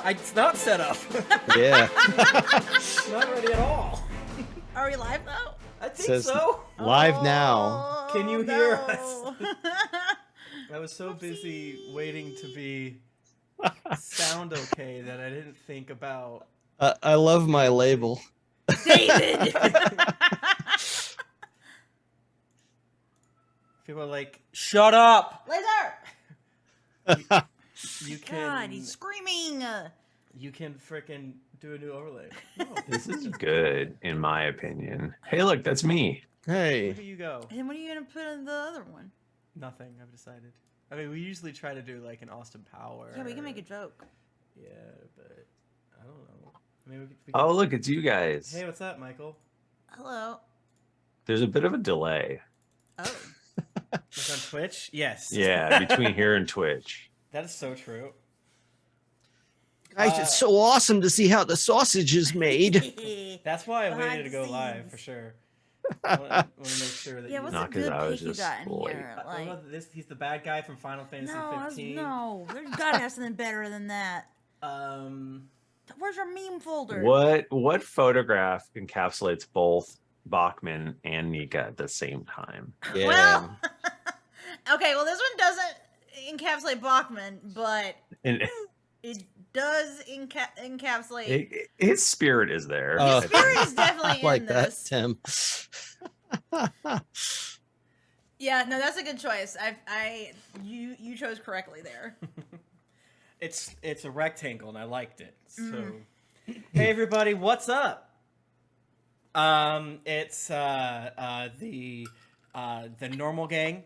It's not set up. Yeah. It's not ready at all. Are we live though? I think so. Live now. Can you hear us? no. I was so busy waiting to be sound okay that I didn't think about. I love my label. David! People are like, shut up! Laser! You can. God, he's screaming! You can frickin' do a new overlay. This is good, in my opinion. Hey, look, that's me. Hey. Where do you go? And what are you gonna put in the other one? Nothing, I've decided. I mean, we usually try to do like an Austin Power. Yeah, we can make a joke. Yeah, but I don't know. I mean, we can... Oh, look, it's you guys. Hey, what's up, Michael? Hello. There's a bit of a delay. Oh. Like on Twitch? Yes. Yeah, between here and Twitch. That is so true. Guys, it's so awesome to see how the sausage is made. That's why I Behind waited to the go live scenes. for sure. I want to make sure that Yeah, you what's Not a 'cause good I was pick you just got in late. here? I Like, love this. He's the bad guy from Final Fantasy no, 15. no, there's gotta have something better than that. Um, Where's our meme folder? What photograph encapsulates both Bachmann and Nika at the same time? Yeah. Well, okay, well, this one doesn't encapsulate Bachmann, but And it does encapsulate. his spirit is there. Oh. His spirit is definitely I like in that, this. Tim. Yeah, no, that's a good choice. You chose correctly there. it's a rectangle, and I liked it. So, hey everybody, what's up? It's the normal gang.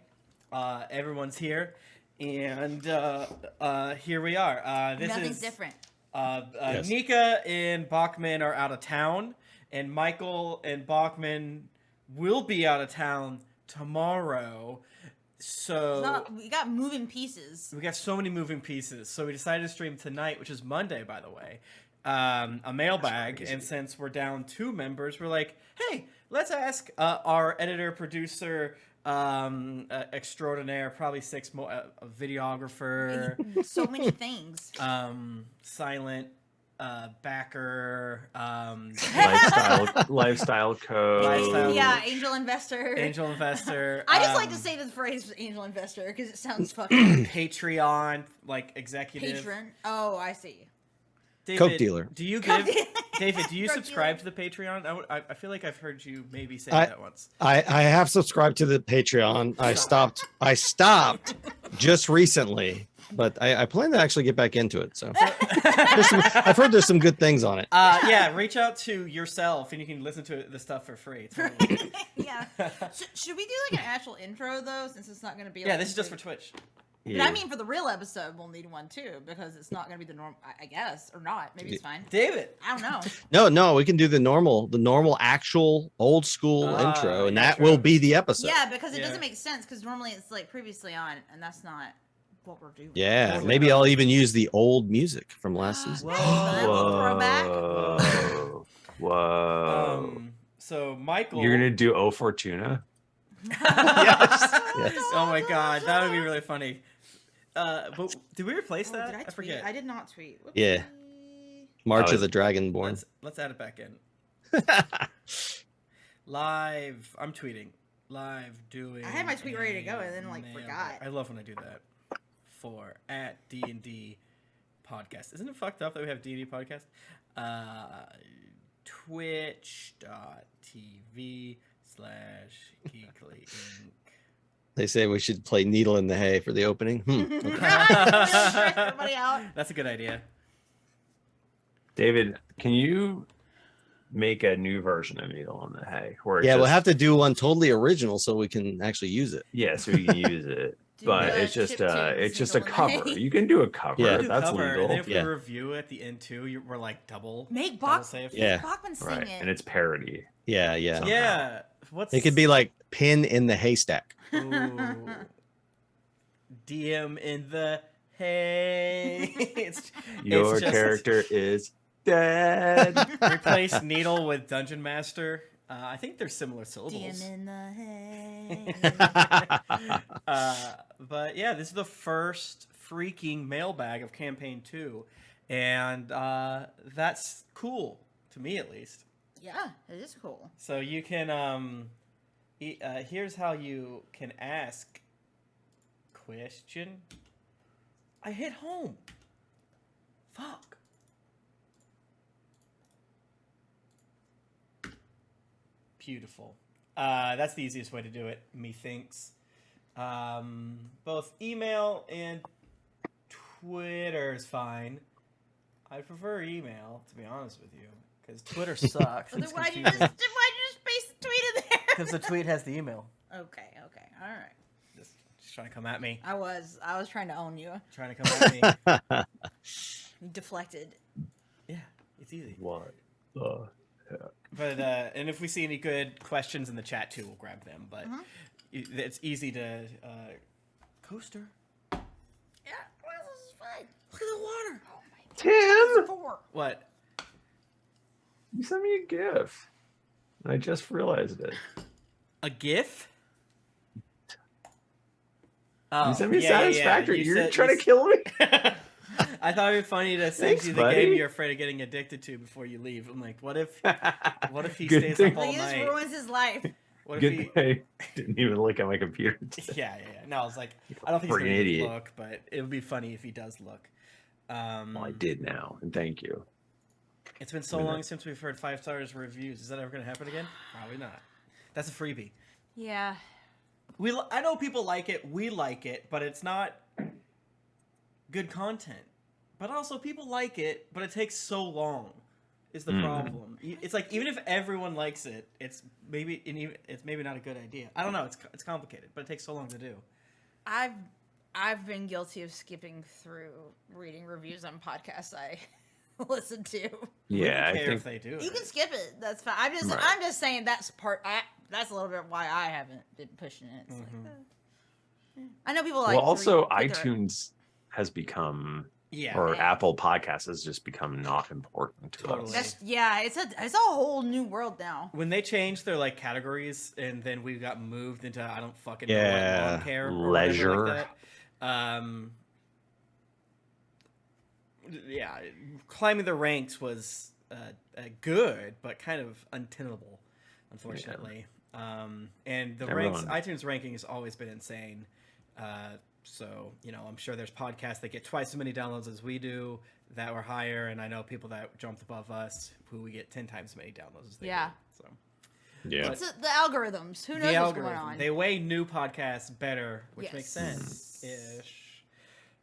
Everyone's here, and here we are. This Nothing's is different. Yes. Nika and Bachmann are out of town, and Michael and Bachmann will be out of town tomorrow. So We got moving pieces. we got so many moving pieces. So we decided to stream tonight, which is Monday, by the way, a mailbag. And since we're down 2 members, we're like, hey, let's ask our editor, producer, extraordinaire, probably 6 more, a videographer, So many things. silent backer, lifestyle code. Lifestyle. Yeah, angel investor. angel investor. I just like to say the phrase angel investor because it sounds fucking Patreon, like executive. patron. Oh, I see. David, Coke dealer. Do you Coke give dealer. David? Do you Drug subscribe to the Patreon? I feel like I've heard you maybe say I- that once. I have subscribed to the Patreon. I stopped just recently, but I plan to actually get back into it. So I've heard there's some good things on it. Yeah, reach out to yourself and you can listen to the stuff for free. Totally. Yeah. Should we do like an actual intro though, since it's not going to be? Yeah, like this is just for Twitch. But I mean, for the real episode, we'll need one too because it's not going to be the normal. I guess, or not. Maybe it's fine. David. I don't know. No, we can do the normal, actual, old school intro, and yeah, that true. will be the episode. Yeah, because it Yeah. doesn't make sense because normally it's like previously on, and that's not what we're doing. Yeah, Totally. maybe I'll even use the old music from last season. Throwback. Whoa. So Michael. You're gonna do O Fortuna? Yes. Oh my god, that would be really funny. But did we replace Oh, that? did I tweet? forget. I did not tweet. Whoopsie. Yeah. March Oh, of the Dragonborn. Let's add it back in. Live. I'm tweeting. Live doing. I had my tweet ready to go and then, like, mailbag. forgot. I love when I do that. For at D&D podcast. Isn't it fucked up that we have D&D podcast? Twitch.tv/Geekly Inc. They say we should play Needle in the Hay for the opening. Really stress everybody out. That's a good idea. David, can you make a new version of Needle on the Hay? Where Yeah, it's we'll just- have to do one totally original so we can actually use it. Yeah, so you can use it. Do But the it's just chiptunes it's just a Needle in the cover. Hay. You can do a cover. Yeah. Do That's cover, legal. And then if Yeah. we review at the end too, we're like double. Make double Bach. safe. Yeah. Bachman sing Right. it. And it's parody. Yeah. Yeah. What's It could be like Pin in the Haystack. Ooh. DM in the hay. Your it's just- character is dead. Replace Needle with Dungeon Master. I think they're similar syllables. DM in the hay. But yeah, this is the first freaking mailbag of campaign 2. and that's cool to me at least. Yeah, it is cool. So you can here's how you can ask question. I hit home. Fuck. Beautiful. That's the easiest way to do it, methinks. Both email and Twitter is fine. I prefer email, to be honest with you, because Twitter sucks. Well, then It's why'd you confusing. just paste the tweet in there? Because the tweet has the email. Okay, all right. Just trying to come at me. I was trying to own you. Trying to come at me. You deflected. Yeah, it's easy. What the heck? But and if we see any good questions in the chat too, we'll grab them. But it's easy to coaster. Yeah, well, this is fine. Look at the water. Oh my God. Tim, 4. What? you sent me a GIF. I just realized it. A GIF? You Oh, sent me yeah, yeah, yeah. Satisfactory. You You're said- trying you to kill me? I thought it'd be funny to send Thanks, you the buddy. game you're afraid of getting addicted to before you leave. I'm like, what if he Good stays thing. up all Like, this night? ruins his life. What if Good he? thing I didn't even look at my computer today. Yeah. No, I was like, I don't think he's Freaking gonna even idiot. look, but it would be funny if he does look. Well, I did now, and thank you. It's been so long since we've heard 5 stars reviews. Is that ever gonna happen again? Probably not. That's a freebie. Yeah. I know people like it. We like it, but it's not good content. But also, people like it, but it takes so long. Is the problem? It's like even if everyone likes it, it's maybe not a good idea. I don't know. It's complicated, but it takes so long to do. I've been guilty of skipping through reading reviews on podcasts I listen to. Yeah, I care think if they do. You it. can skip it. That's fine. I'm just saying that's that's a little bit why I haven't been pushing it. It's like, I know people like. well, to also read- put their- iTunes has become, Yeah. or Yeah. Apple Podcasts has just become not important to Totally. us. It's a whole new world now. When they changed their like categories, and then we got moved into I don't fucking know Yeah. what lawn care or whatever Leisure. like that. Yeah, climbing the ranks was good, but kind of untenable, unfortunately. And the Everyone- iTunes ranking has always been insane. So, I'm sure there's podcasts that get twice as many downloads as we do that were higher, and I know people that jumped above us who we get 10 times as many downloads as they Yeah. do. So Yeah. It's the algorithms. Who knows the what's algorithm, going on? they weigh new podcasts better, which makes Yes. sense ish.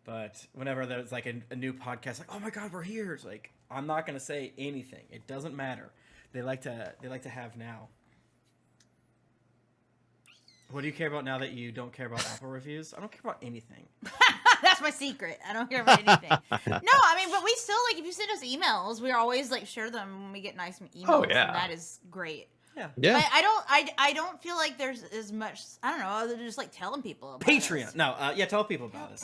But whenever there's like a new podcast, like, oh my god, we're here, it's like I'm not gonna say anything. It doesn't matter. They like to have now. What do you care about now that you don't care about Apple reviews? I don't care about anything. That's my secret. I don't care about anything. No, I mean, but we still like if you send us emails, we always like share them when we get nice emails. Oh, yeah. And that is great. Yeah. Yeah. But I don't feel like there's as much. I don't know. Other than just like telling people. About Patreon. us. No, tell people about us.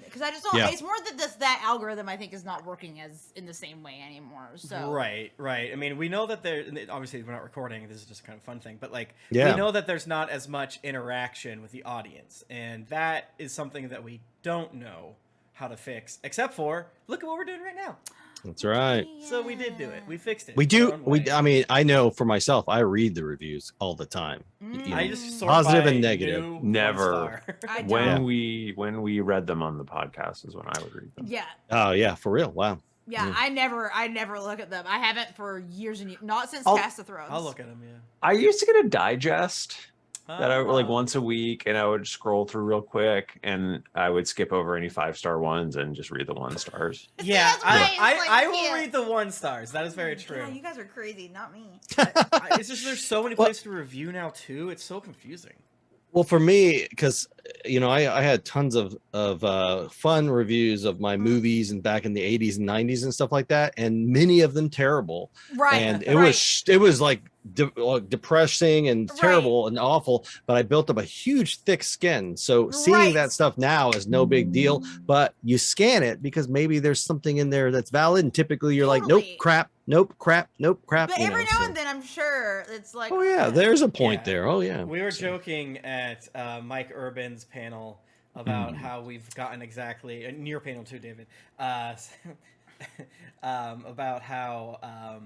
Because I just don't. Yeah. It's more that that algorithm I think is not working as in the same way anymore. So Right. I mean, we know that there. Obviously, we're not recording. This is just a kind of fun thing, but like, Yeah. we know that there's not as much interaction with the audience, and that is something that we don't know how to fix. Except for look at what we're doing right now. That's right. So we did do it. We fixed it. We our do. own way. I mean, I know for myself, I read the reviews all the time. Mm. I just sort Positive by and negative. new Never. 1 star. I don't. When we read them on the podcast is when I would read them. Yeah. Oh yeah, for real. Wow. Yeah, Yeah. I never look at them. I haven't for years and years. Not since I'll- Cast of Thrones. I'll look at them. Yeah. I used to get a digest that I like Oh. once a week, and I would scroll through real quick, and I would skip over any 5-star ones and just read the 1 stars. Yeah, that's why it's like, I will yeah. read the 1 stars. That is very Yeah, true. you guys are crazy, not me. It's just there's so many Well- places to review now too. It's so confusing. Well, for me, because I had tons of fun reviews of my movies and back in the 80s and 90s and stuff like that, and many of them terrible. Right. And it right. was like depressing and Right. terrible and awful. But I built up a huge thick skin, so seeing Right. that stuff now is no big deal. But you scan it because maybe there's something in there that's valid, and typically you're like, Totally. nope, crap, nope, crap, nope, crap. But you every know, now so- and then, I'm sure it's like. Oh yeah, there's a point Yeah. there. Oh yeah. We were So- joking at Mike Urban's panel about how we've gotten exactly, and your panel too, David, about how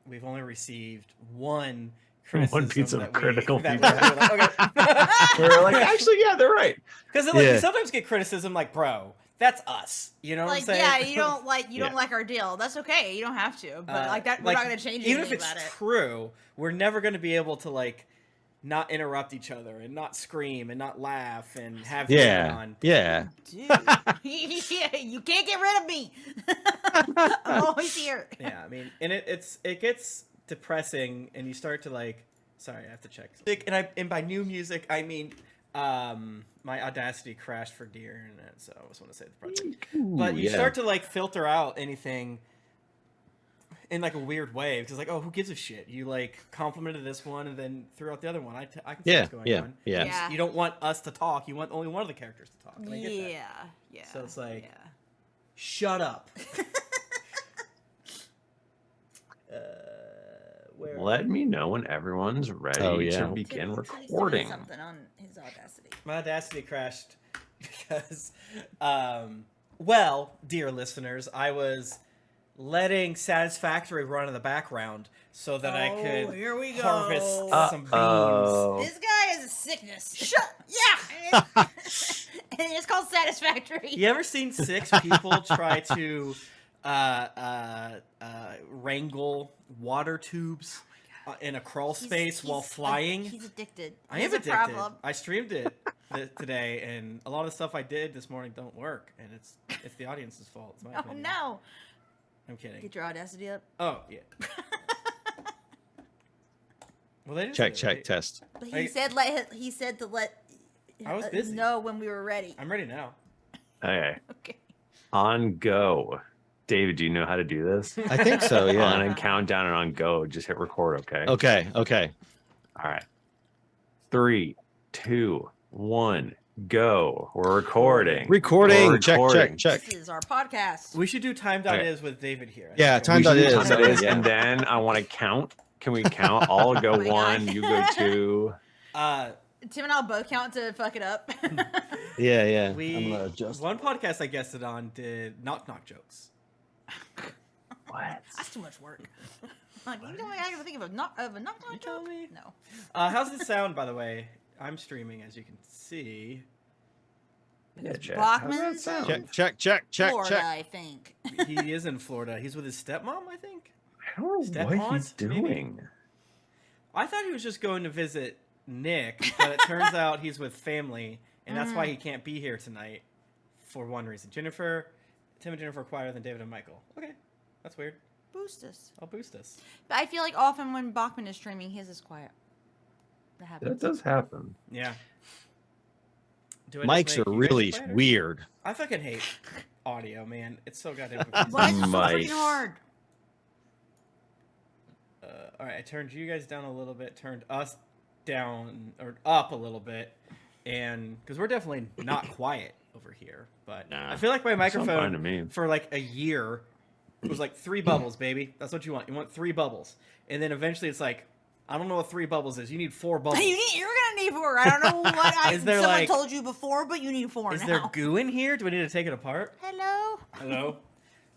we've only received one criticism. One piece of that critical that feedback. we're like, We're like, actually, yeah, they're right. because like Yeah. you sometimes get criticism like, bro, that's us. You know what I'm Like, saying? yeah, you don't Yeah. like our deal. That's okay. You don't have to. But like that, we're not gonna change even anything if it's about it. true, we're never gonna be able to like not interrupt each other and not scream and not laugh and have Yeah. on. Yeah. Dude, yeah, you can't get rid of me. I'm always here. Yeah, I mean, and it gets depressing, and you start to like. Sorry, I have to check. And by new music, I mean my Audacity crashed for deer internet, so I just want to say the project. But you yeah. start to like filter out anything in like a weird way because like, oh, who gives a shit? You like complimented this one and then threw out the other one. I can see Yeah. what's going Yeah. on. Yeah. Yeah. You don't want us to talk. You want only one of the characters to talk. And I get that. Yeah. So it's like- yeah. Shut up. Where? Let me know when everyone's ready Oh, yeah. to begin Tim's doing recording. something on his Audacity. My Audacity crashed because, well, dear listeners, I was letting Satisfactory run in the background so that I could here we go. harvest some beans. Oh, This guy has a sickness. Shut. Yeah. and it's called Satisfactory. You ever seen 6 people try to wrangle water tubes in a crawl space while flying? He's addicted. I He am has a addicted. problem. I streamed it today, and a lot of the stuff I did this morning don't work, and it's the audience's fault. It's my Oh opinion. no! I'm kidding. Get your Audacity up. Oh yeah. Well, they didn't Check, say that, check, right? test. But I- he said to let I was busy. know when we were ready. I'm ready now. okay. Okay. On go. David, do you know how to do this? I think so. On Yeah. and countdown and on go. Just hit record, okay? Okay. Okay. All right. 3, 2, 1, go. We're recording. Recording. We're Check. recording. Check. Check. This is our podcast. We should do time.is Okay. with David here. I Yeah, think. time We should that do is. time that is, Yeah. and then I want to count. Can we count? I'll go Oh my God. 1, you go 2. Tim and I'll both count to fuck it up. Yeah. Yeah. I'm We gonna adjust. one podcast I guested on did knock jokes. What? That's too much work. Like, you don't I gotta think of a knock You tell joke? me. No. How's it sound, by the way? I'm streaming, as you can see. Yeah, Chad. Bachmann's How's that Check. sound? Check. Check. Check. Florida, Check. I think. He is in Florida. He's with his stepmom, I think. I don't know Step what on, he's maybe? doing. I thought he was just going to visit Nick, but it turns out he's with family, and that's why he can't be here tonight for one reason. Tim and Jennifer are quieter than David and Michael. Okay, that's weird. Boost us. I'll boost us. But I feel like often when Bachmann is streaming, his is quiet. That happens. That does happen. Yeah. Do I just Mics make are you guys really quieter? weird. I fucking hate audio, man. It's so goddamn Why is it so Mice. freaking hard? All right, I turned you guys down a little bit, turned us down or up a little bit, and because we're definitely not quiet over here, but Nah. I feel like my Sound fine to microphone me. for like a year was like 3 bubbles, baby. That's what you want. You want 3 bubbles, and then eventually it's like, I don't know what 3 bubbles is. You need 4 bubbles. You're gonna need 4. I don't know what Is there, someone like- told you before, but you need 4 Is now. there goo in here? Do we need to take it apart? Hello. Hello.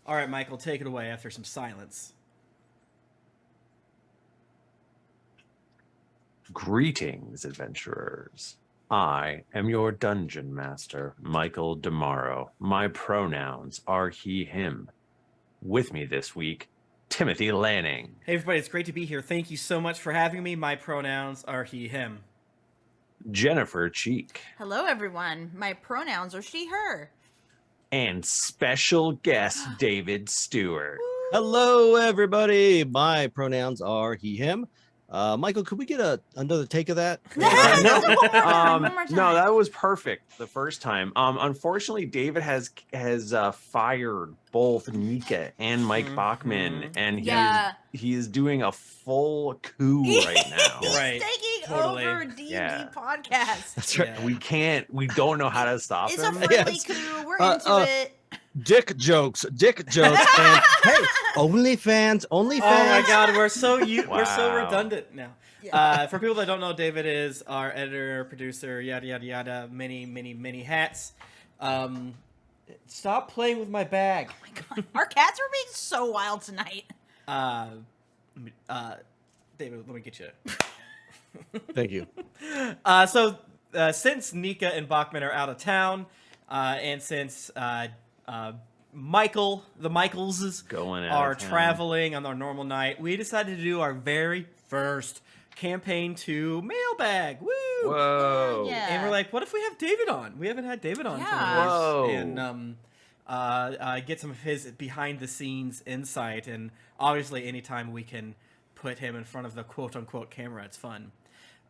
All right, Michael, take it away after some silence. Greetings, adventurers. I am your Dungeon Master, Michael DiMauro. My pronouns are he, him. With me this week, Timothy Lanning. Hey, everybody, it's great to be here. Thank you so much for having me. My pronouns are he, him. Jennifer Cheek, Hello, everyone. My pronouns are she, her. and special guest David Stewart. Hello, everybody. My pronouns are he, him. Michael, could we get another take of that? No, one more time. No, that was perfect the first time. Unfortunately, David has fired both Nika and Mike Bachmann, and Yeah. he is doing a full coup right now. He's Right, taking totally. over D&D Yeah. podcast. That's right. Yeah. We don't know how to stop It's a him. friendly Yes. coup. We're Uh, into it. Dick jokes, and hey, OnlyFans. Oh my God, we're so we're so Wow. redundant now. Yeah. For people that don't know, David is our editor, producer, yada yada yada, many hats. Stop playing with my bag. Oh my god, our cats are being so wild tonight. David, let me get you. Thank you. So since Nika and Bachmann are out of town, and since Michael, the Michaels Going out are of town. traveling on our normal night, we decided to do our very first campaign 2 mailbag. Woo! Whoa. Yeah. And we're like, what if we have David on? We haven't had David on Yeah. for years. Whoa. And get some of his behind the scenes insight. And obviously, anytime we can put him in front of the quote unquote camera, it's fun.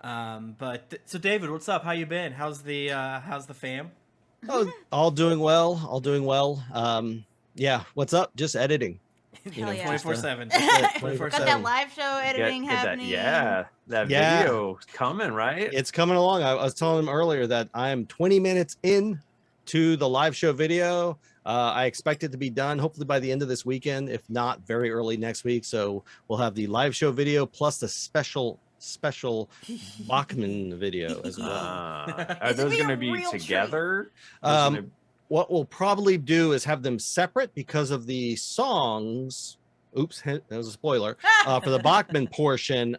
So David, what's up? How you been? How's the fam? Oh, all doing well. All doing well. Yeah. What's up? Just editing. Hell yeah. 24/7. Got 24/7. that live show editing Get that, happening. that Yeah. video coming, right? It's coming along. I was telling him earlier that I am 20 minutes in to the live show video. I expect it to be done hopefully by the end of this weekend, if not very early next week. So we'll have the live show video plus the special Bachmann video as well. Are It's those gonna going to be a be real treat. together? What we'll probably do is have them separate because of the songs. Oops, that was a spoiler. For the Bachmann portion,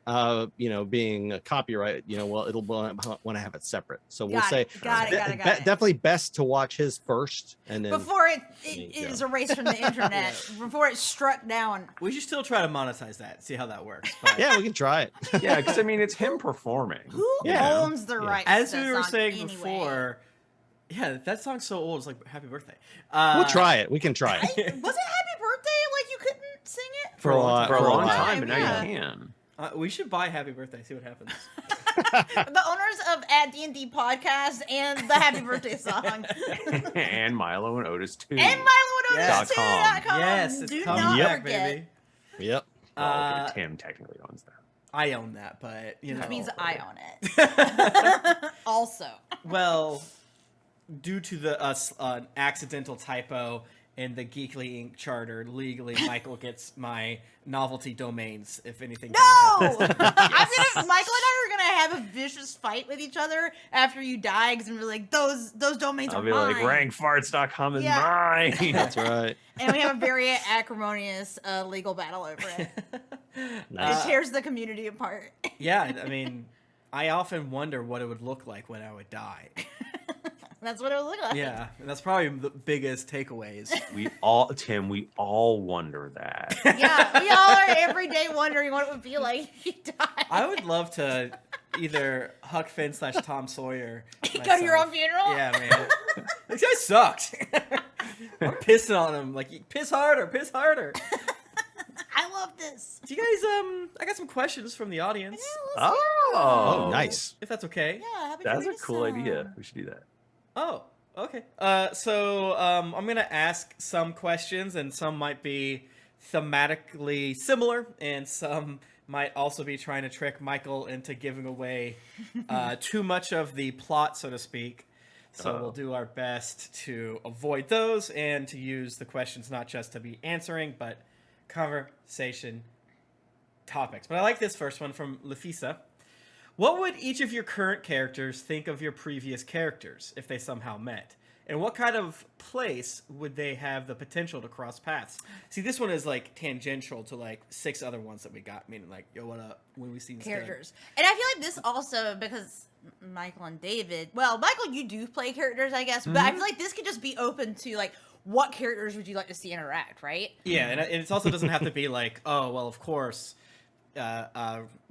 being a copyright, it'll want to have it separate. So we'll Got say it, got it. definitely best to watch his first, and then Before it Yeah. is erased from the internet, before it's struck down. We should still try to monetize that. See how that works. But yeah, we can try it. Yeah, because I mean, it's him performing. Who Yeah. owns the Yeah. rights? as to we that were song saying anyway? before, yeah, that song's so old. It's like Happy Birthday. We'll try it. We can try it Was it Happy Birthday? Like you couldn't sing it? for a while. For a long time, time, and now yeah. you can. We should buy Happy Birthday. See what happens. The owners of At D&D Podcast and the Happy Birthday song. And Milo and Otis too. And MiloandOtis2.com. Yes, it's Do coming not back, forget. baby. Yep. Well, okay, Tim technically owns that. I own that, but you know. Which means I own it. Also. Well, due to the accidental typo in the Geekly Inc. charter, legally Michael gets my novelty domains. If anything. No! Michael and I are gonna have a vicious fight with each other after you die, because we're like, those domains I'll are be mine. like, rankfarts.com is Yeah. mine. That's right. And we have a very acrimonious legal battle over it. Nice. It tears the community apart. Yeah, I mean, I often wonder what it would look like when I would die. That's what it would look like. Yeah, and that's probably the biggest takeaways. we all wonder that. Yeah, we all are every day wondering what it would be like if you died. I would love to either Huck Finn / Tom Sawyer. Go to your own myself. funeral? Yeah, man. This guy sucked. I'm pissing on him. Like, piss harder, piss harder. I love this. Do you guys, I got some questions from the audience, Oh, nice. if that's okay. Yeah, happy That's a birthday cool song. idea. We should do that. Oh, okay. So I'm going to ask some questions, and some might be thematically similar, and some might also be trying to trick Michael into giving away too much of the plot, so to speak. So we'll do our best to avoid those and to use the questions not just to be answering, but conversation topics. But I like this first one from Lefisa. What would each of your current characters think of your previous characters if they somehow met? And what kind of place would they have the potential to cross paths? See, this one is like tangential to like 6 other ones that we got, meaning like, yo, what up when we see this Characters. And I feel like this also, because Michael and David, well, Michael, you do play characters, I guess, but I feel like this could just be open to like, what characters would you like to see interact, right? Yeah, and it also doesn't have to be like, oh, well, of course,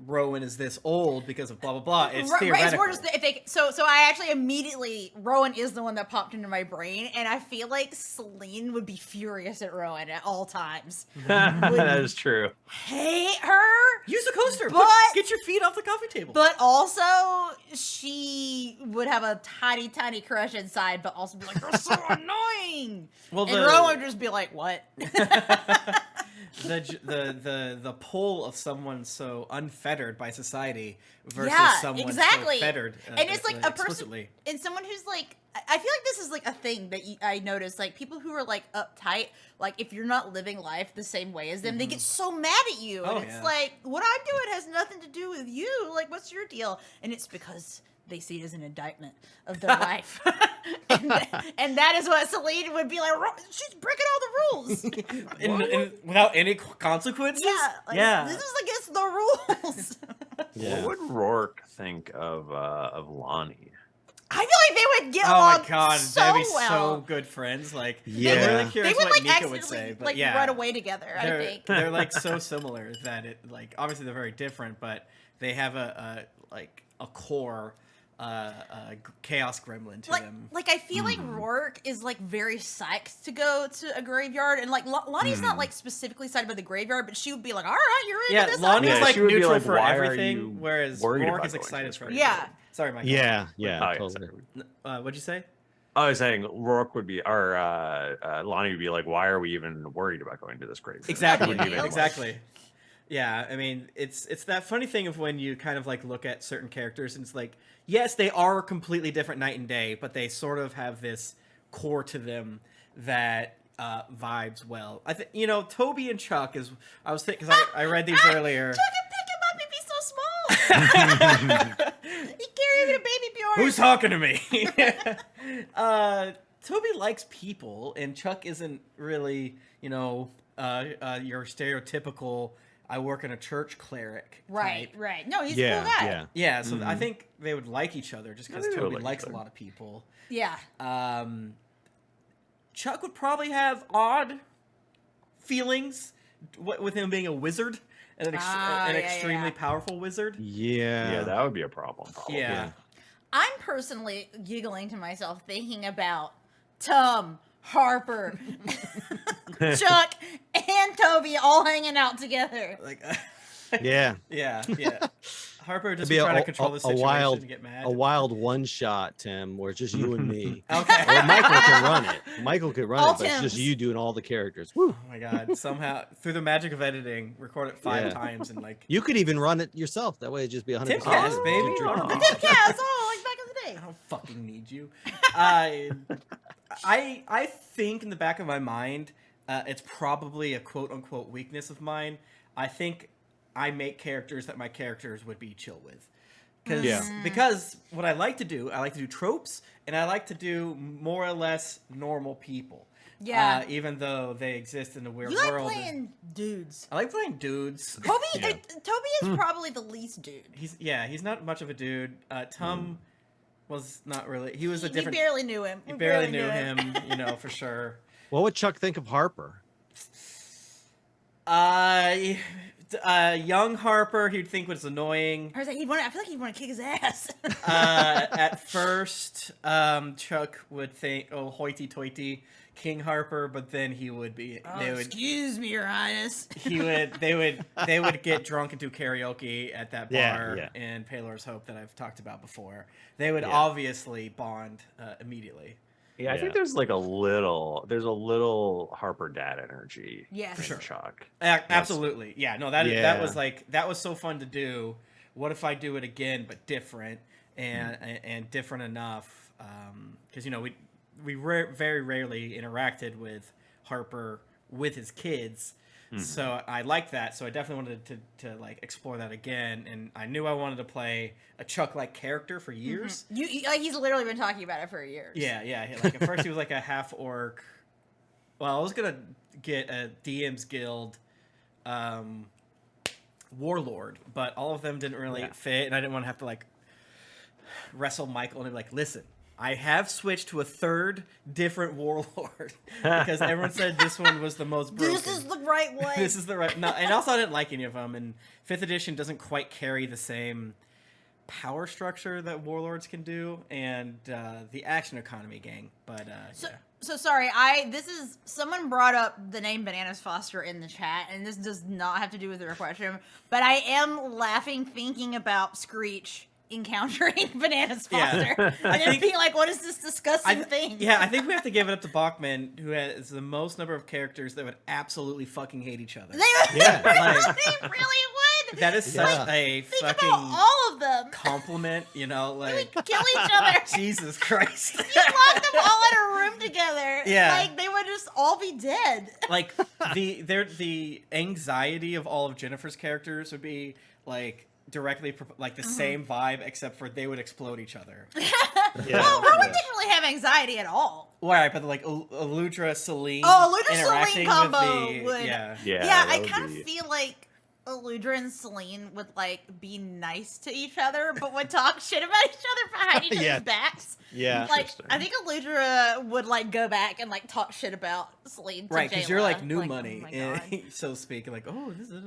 Rowan is this old because of blah blah blah. It's theoretical. It's more just if they. So I actually immediately, Rowan is the one that popped into my brain, and I feel like Selene would be furious at Rowan at all times. That is true. Hate her, Use the coaster. But- Get your feet off the coffee table. but also she would have a tiny, tiny crush inside, but also be like, "You're so annoying." Well, And Rowan would just be like, "What?" the pull of someone so unfettered by society versus Yeah, someone exactly. so fettered, And it's like a person, explicitly. and someone who's like, I feel like this is like a thing that I noticed, like people who are like uptight, like if you're not living life the same way as them, they get so mad at you. Oh, And it's yeah. like, what I'm doing has nothing to do with you. Like, what's your deal? And it's because they see it as an indictment of their life. and that is what Selene would be like, she's breaking all the rules. Without any consequences? Yeah. This is against the rules. Yeah. What would Rourke think of Lonnie? I feel like they would get along so they'd be well. so good friends. Like, Yeah. I'm really They curious would what like Nika would accidentally say. But like yeah, run away together. I think. they're like so similar that it like obviously they're very different, but they have a core chaos gremlin to them. Like I feel like Rourke is like very psyched to go to a graveyard, and like Lonnie's not like specifically psyched by the graveyard, but she would be like, "All right, you're into Yeah, this." Lonnie's Yeah, like she would be neutral like, for "Why are you everything," whereas worried Rourke about is going to excited this for graveyard? everything. Sorry, Michael. Yeah, Oh, totally. What'd you say? I was saying Rourke would be, or Lonnie would be like, why are we even worried about going to this graveyard? Exactly. Wouldn't even, like- Exactly. Yeah, I mean, it's that funny thing of when you kind of like look at certain characters and it's like, yes, they are completely different night and day, but they sort of have this core to them that vibes well. I think Toby and Chuck is. I was thinking because I read these earlier. Chuck can pick him up if he's so small. He carried a baby Bjorn. Who's talking to me? Toby likes people, and Chuck isn't really, your stereotypical. I work in a church cleric. Right, type. right. No, he's a Yeah, cool guy. yeah. Yeah, so I think they would like each other just because Yeah, they would Toby like likes each a other. lot of people. Yeah. Chuck would probably have odd feelings with him being a wizard and an extremely powerful wizard. Yeah. Yeah, that would be a problem. Probably. Yeah. I'm personally giggling to myself thinking about Tom, Harper, Chuck, and Toby all hanging out together. Like, Yeah. yeah. Harper just It'd be trying to control the situation wild, and get mad. a wild one shot, Tim, where it's just you and me. Okay. Well, Michael can run it. Michael can run All it, but it's just Tims. you doing all the characters. Woo. Oh my god! Somehow, through the magic of editing, record it 5 Yeah. times and like. You could even run it yourself. That way it'd just be 100%. Timcast, baby. Drink. Oh. Tim Cass, like back in the day. I don't fucking need you. I think in the back of my mind, it's probably a quote unquote weakness of mine. I think I make characters that my characters would be chill with. Because what I like to do tropes, and I like to do more or less normal people. Yeah. Even though they exist in a weird You like world. playing dudes. I like playing dudes. Toby, Yeah. Toby is probably the least dude. He's not much of a dude. Tom was not really. He was a We different. barely knew him. You barely knew him, for sure. What would Chuck think of Harper? Young Harper, he'd think was annoying. I feel like he'd want to kick his ass. At first, Chuck would think, "Oh, hoity-toity, King Harper," but then he would be. Excuse me, Your Highness. They would get drunk and do karaoke at that bar Yeah. in Paylor's Hope that I've talked about before. They would Yeah. obviously bond immediately. Yeah, I think there's a little Harper dad energy. Yes. in For sure. Chuck. Absolutely, yeah. No, that Yeah. was that was so fun to do. What if I do it again, but different and different enough? Because we very rarely interacted with Harper with his kids, so I liked that. So I definitely wanted to like explore that again, and I knew I wanted to play a Chuck-like character for years. He's literally been talking about it for years. Yeah. Like at first he was like a half orc. Well, I was gonna get a DM's Guild warlord, but all of them didn't really fit, and I didn't want to have to like wrestle Michael and be like, listen, I have switched to a third different warlord because everyone said this one was the most broken. This is the right way. This is the right. No, and also I didn't like any of them, and 5th edition doesn't quite carry the same power structure that warlords can do, and the action economy gang. But So sorry, someone brought up the name Bananas Foster in the chat, and this does not have to do with the question, but I am laughing thinking about Screech encountering Bananas Foster. And then being like, what is this disgusting thing? Yeah, I think we have to give it up to Bachmann, who has the most number of characters that would absolutely fucking hate each other. They really would. That is such a Think fucking about all of them. compliment, like Kill each other. Jesus Christ. You lock them all in a room together. Yeah. Like, they would just all be dead. Like the anxiety of all of Jennifer's characters would be like directly like the same vibe, except for they would explode each other. Yeah, Oh, Rowan yeah. didn't really have anxiety at all. Why? But like Eludra, Selene. Oh, Eludra interacting Selene with combo would. Yeah. Yeah, I that would kind of be- feel like Eludra and Selene would like be nice to each other, but would talk shit about each other behind each Yeah. other's backs. Yeah. Like, Interesting. I think Eludra would like go back and like talk shit about Selene. To Right, because you're like Jayla. new Like, money, oh my God. so to speak. Like, oh, this is.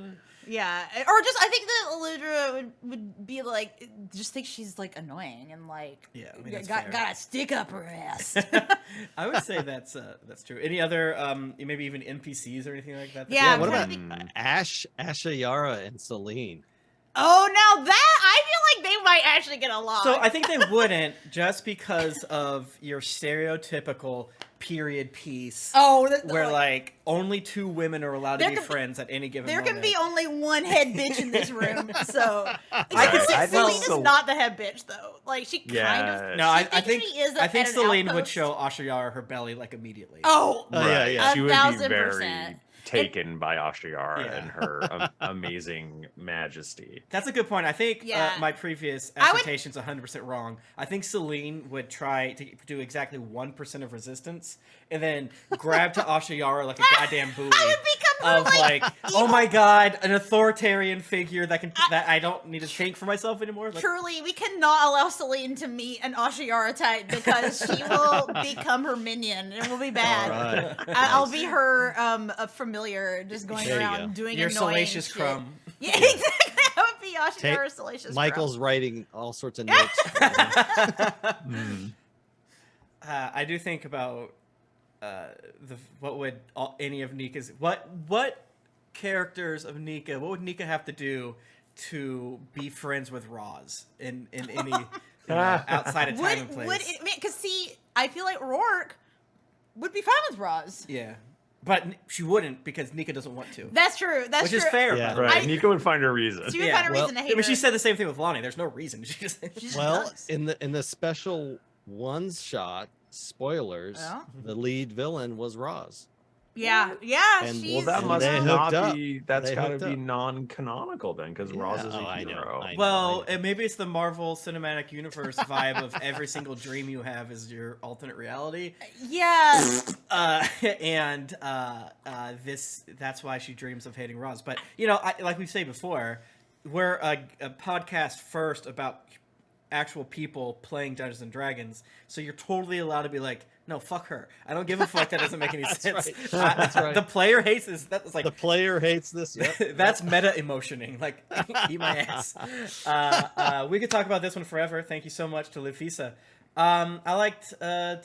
Yeah, or just I think that Eludra would be like, just think she's like annoying and like, Yeah, I mean, that's fair. got a stick up her ass. I would say that's true. Any other maybe even NPCs or anything like that? Yeah, Yeah, I'm what trying about to think- Asha Yara and Celine? Oh, now that I feel like they might actually get along. So I think they wouldn't, just because of your stereotypical period piece, where like only two women are allowed to There be could be- friends at any given there moment. can be only one head bitch in this room, so I could see- I think Selene is so. not the head bitch though. Like she kind Yeah. of. No, she I thinks think she is I think at an Celine would outpost. show Ashayara her belly like immediately. Oh, Oh, yeah, yeah. She would be 1,000%. very taken by Ashayara Yeah. and her amazing majesty. That's a good point. I think Yeah. my previous I would- assertion's 100% wrong. I think Celine would try to do exactly 1% of resistance and then grab to Ashayara like a goddamn buoy. I would become Of like, oh my god, an authoritarian figure that I don't need to think for myself anymore. Like, Truly, we cannot allow Celine to meet an Ashayara type because she will become her minion. It will be bad. All right. I'll be her a familiar, just going There you around go. doing your annoying salacious shit. crumb. Yeah, exactly. I would be Ta- Ashayara salacious. Michael's writing all sorts of notes. I do think about what would any of Nika's what characters of Nika, what would Nika have to do to be friends with Roz in any outside of time and place? Would it? Because see, I feel like Rourke would be fine with Roz. Yeah, but she wouldn't because Nika doesn't want to, That's true. That's which true. is fair. Yeah. by the way. Right, Nika would find a reason. She would Yeah, find a well, reason to hate I mean, she her. said the same thing with Lonnie. There's no reason. She just She just Well, does. in the special ones shot, spoilers, Yeah. the lead villain was Roz. Yeah, And- she's. Well, that And must they not hooked up. be. That's They got to hooked be up. non-canonical then, because Roz is a Oh, I know, hero. I know. Well, and maybe it's the Marvel Cinematic Universe vibe of every single dream you have is your alternate reality. Yeah. That's why she dreams of hating Roz. But like we say before, we're a podcast first about actual people playing Dungeons and Dragons, so you're totally allowed to be like, no, fuck her. I don't give a fuck. That doesn't make any sense. right. That's right. The player hates this. That's like The player hates this. Yep. that's meta emotioning. Like, eat my ass. We could talk about this one forever. Thank you so much to Lufisa. I liked. Oh,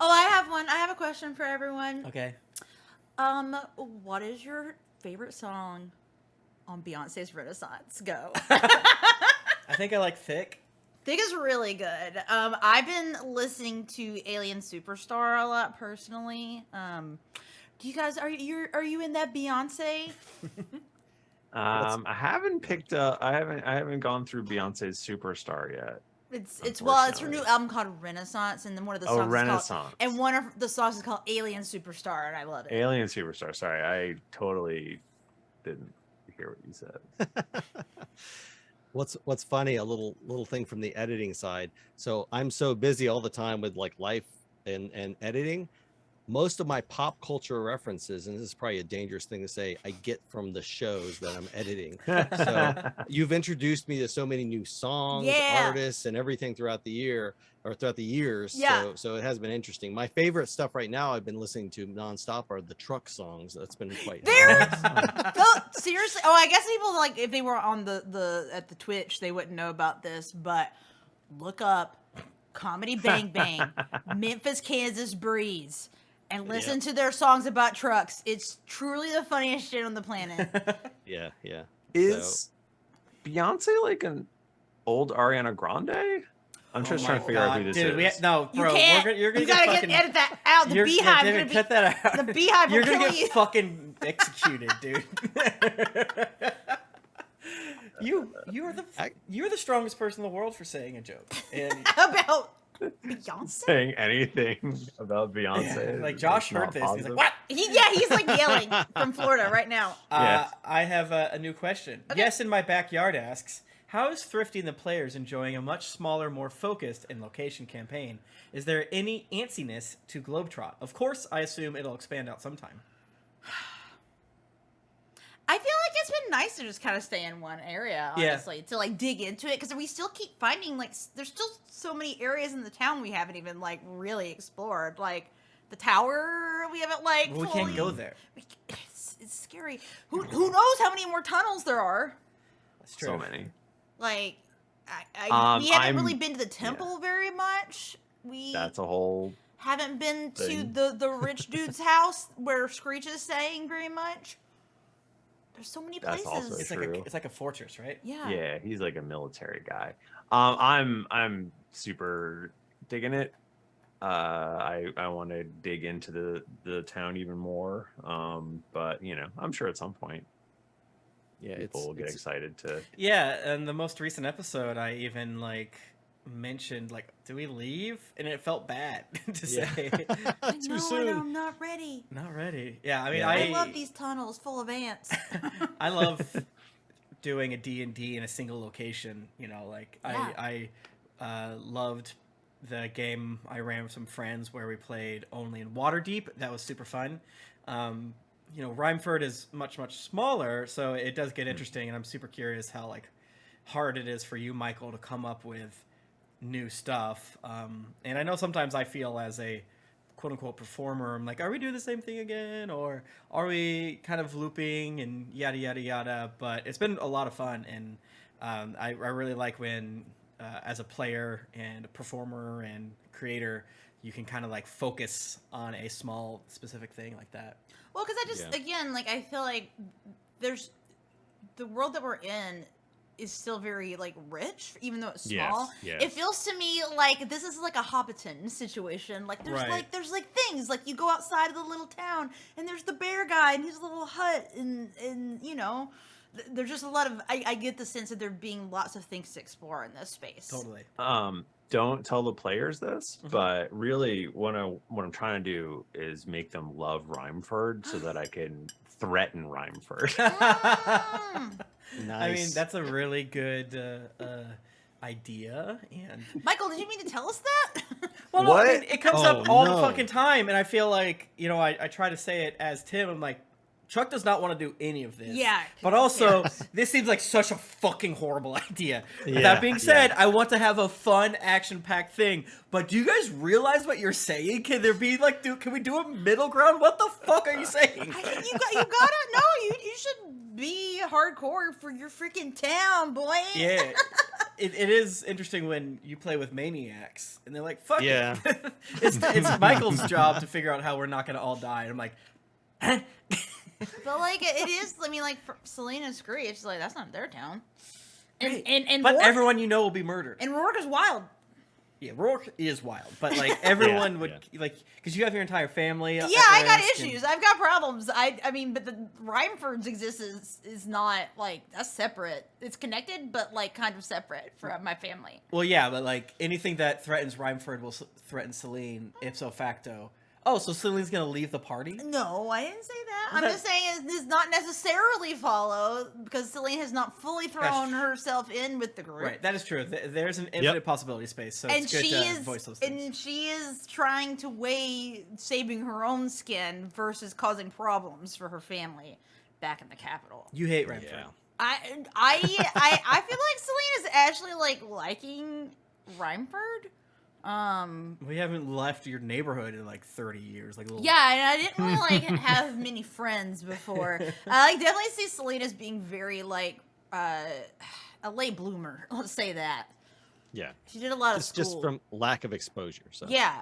I have one. I have a question for everyone. Okay. What is your favorite song on Beyonce's Renaissance? Go. I think I like Thick. Thick is really good. I've been listening to Alien Superstar a lot personally. Do you guys are you in that Beyonce? I haven't picked up. I haven't gone through Beyonce's Superstar yet. It's her new Unfortunately. album called Renaissance, and then one of the Oh, songs is Renaissance. called, and one of the songs is called Alien Superstar, and I love it. Alien Superstar. Sorry, I totally didn't hear what you said. What's funny, a little thing from the editing side. So I'm so busy all the time with like life and editing. Most of my pop culture references, and this is probably a dangerous thing to say, I get from the shows that I'm editing. So you've introduced me to so many new songs, Yeah. artists, and everything throughout the year or throughout the years. Yeah. So it has been interesting. My favorite stuff right now I've been listening to nonstop are the truck songs. That's been quite They're- nice. No, seriously. Oh, I guess people like if they were on the at the Twitch, they wouldn't know about this, but look up Comedy Bang Bang, Memphis, Kansas Breeze, and listen to their songs about trucks. It's truly the funniest shit on the planet. Yeah. Is Beyonce like an old Ariana Grande? I'm just Oh trying my to figure out God, who this dude, is. No, You bro, can't. you're gonna you gotta get fucking, edit that out. The you're, beehive. David, gonna be, cut that out. the beehive will You're gonna kill get you. fucking executed, dude. You're the strongest person in the world for saying a joke. And About Beyonce. Saying anything about Beyonce. like is Josh not heard this, he's positive. like, "What?" He's like yelling from Florida right now. Yes. I have a new question. Okay. Yes, in my backyard asks, how is Thrifty and the players enjoying a much smaller, more focused and location campaign? Is there any antsiness to Globetrot? Of course, I assume it'll expand out sometime. I feel like it's been nice to just kind of stay in one area, Yeah. honestly, to like dig into it, because we still keep finding like there's still so many areas in the town we haven't even like really explored. Like the tower, we haven't like. Well, we can't go there. It's scary. Who knows how many more tunnels there are? That's true. So many. Like, we haven't I'm- really been to the temple very much. We That's a whole. haven't been thing. to the rich dude's house where Screech is staying very much. There's so many That's places. also It's true. like a fortress, right? Yeah. Yeah, he's like a military guy. I'm super digging it. I want to dig into the town even more. But I'm sure at some point Yeah, people will get excited to. Yeah, and the most recent episode, I even like mentioned like, do we leave? And it felt bad to Yeah. say. I Too know, soon. and I'm not ready. Not ready. Yeah, I mean, Yeah. I love these tunnels full of ants. I love doing a D&D in a single location. Like Yeah. I loved the game I ran with some friends where we played only in Waterdeep. That was super fun. Rhymeford is much, much smaller, so it does get interesting, and I'm super curious how like hard it is for you, Michael, to come up with new stuff. And I know sometimes I feel as a quote unquote performer, I'm like, are we doing the same thing again, or are we kind of looping and yada yada yada? But it's been a lot of fun, and I really like when as a player and a performer and creator, you can kind of like focus on a small specific thing like that. Well, because again, like I feel like there's the world that we're in is still very like rich, even though it's small. Yes. It feels to me like this is like a Hobbiton situation. Like there's Right. there's things like you go outside of the little town and there's the bear guy and his little hut and there's just a lot of I get the sense that there being lots of things to explore in this space. Totally. Don't tell the players this, Mhm. but really what I'm trying to do is make them love Rhymeford so that I can threaten Rhymeford. Mm. Nice. I mean, that's a really good idea. And Michael, did you mean to tell us that? well, no, I What? mean, it comes Oh, up all the no. fucking time, and I feel like I try to say it as Tim. I'm like, Chuck does not want to do any of this. Yeah. But also, Yes. this seems like such a fucking horrible idea. Yeah, That being said, I want to have a fun, action-packed thing. But do you guys realize what you're saying? Can there be like, can we do a middle ground? What the fuck are you saying? You gotta no. You should be hardcore for your freaking town, boy. Yeah. It is interesting when you play with maniacs and they're like, fuck Yeah. it. it's Michael's job to figure out how we're not going to all die. And I'm like, But like it is. I mean, like for Selene and Screech, like that's not their town. And Right. and but Rourke, everyone you know will be murdered. and Rourke is wild. Yeah, Rourke is wild, but like everyone Yeah, would like because you have your entire family. Yeah, at I got risk and- issues. I've got problems. I mean, but the Rhymeford's existence is not like that's separate. It's connected, but like kind of separate from my family. Well, yeah, but like anything that threatens Rhymeford will threaten Selene ipso facto. Oh, so Celine's gonna leave the party? No, I didn't say that. I'm That- just saying it does not necessarily follow because Selene has not fully thrown true. herself in with the group. Right, that is true. There's an infinite possibility space, so And it's good she to is, voice those things. and she is trying to weigh saving her own skin versus causing problems for her family back in the capital. You hate Rhymeford. Yeah. I feel like Selene is actually like liking Rhymeford. We haven't left your neighborhood in like 30 years. Like a little... Yeah, and I didn't really like have many friends before. I like definitely see Selene as being very like a late bloomer. Let's say that. Yeah. She did a lot of It's school. just from lack of exposure. So Yeah,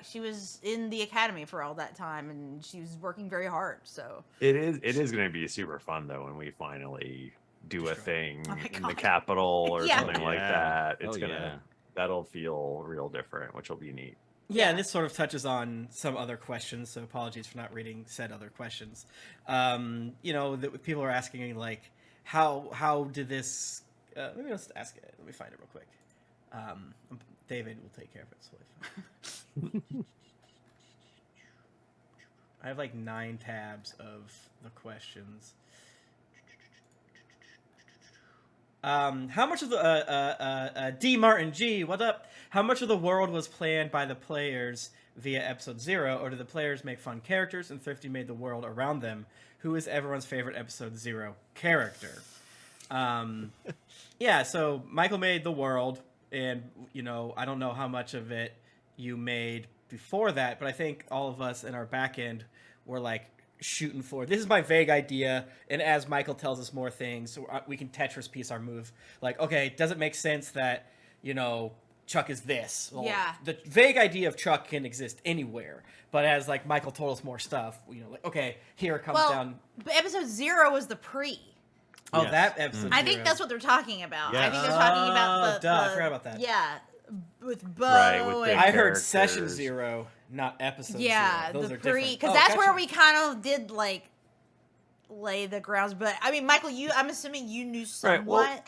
she was in the academy for all that time, and she was working very hard. So It is going to be super fun though when we finally do a thing Oh my in the God. capital or Yeah. something like Yeah. that. It's Oh, gonna yeah. that'll feel real different, which will be neat. Yeah, and this sort of touches on some other questions, so apologies for not reading said other questions. People are asking, like, how did this... maybe let's ask it. Let me find it real quick. David will take care of it. So I have like 9 tabs of the questions. How much of the D Martin G, what up? How much of the world was planned by the players via episode 0, or did the players make fun characters and Thrifty made the world around them? Who is everyone's favorite episode 0 character? Yeah, so Michael made the world, and I don't know how much of it you made before that, but I think all of us in our back end were like shooting for, this is my vague idea, and as Michael tells us more things, we can Tetris piece our move. Like, okay, does it make sense that Chuck is this? Well, yeah. The vague idea of Chuck can exist anywhere, but as like Michael told us more stuff, like, okay, here it comes down. But episode 0 was the pre. Oh, Yes. that episode. I think that's what they're talking about. Yes. I think they're talking about the. I forgot about that. Yeah, with Bo. Right, with the and, I heard characters. session 0, not episode 0. Those the are pre, different. because that's where we kind of did like lay the grounds. But I mean, Michael, I'm assuming you knew somewhat. Right, well,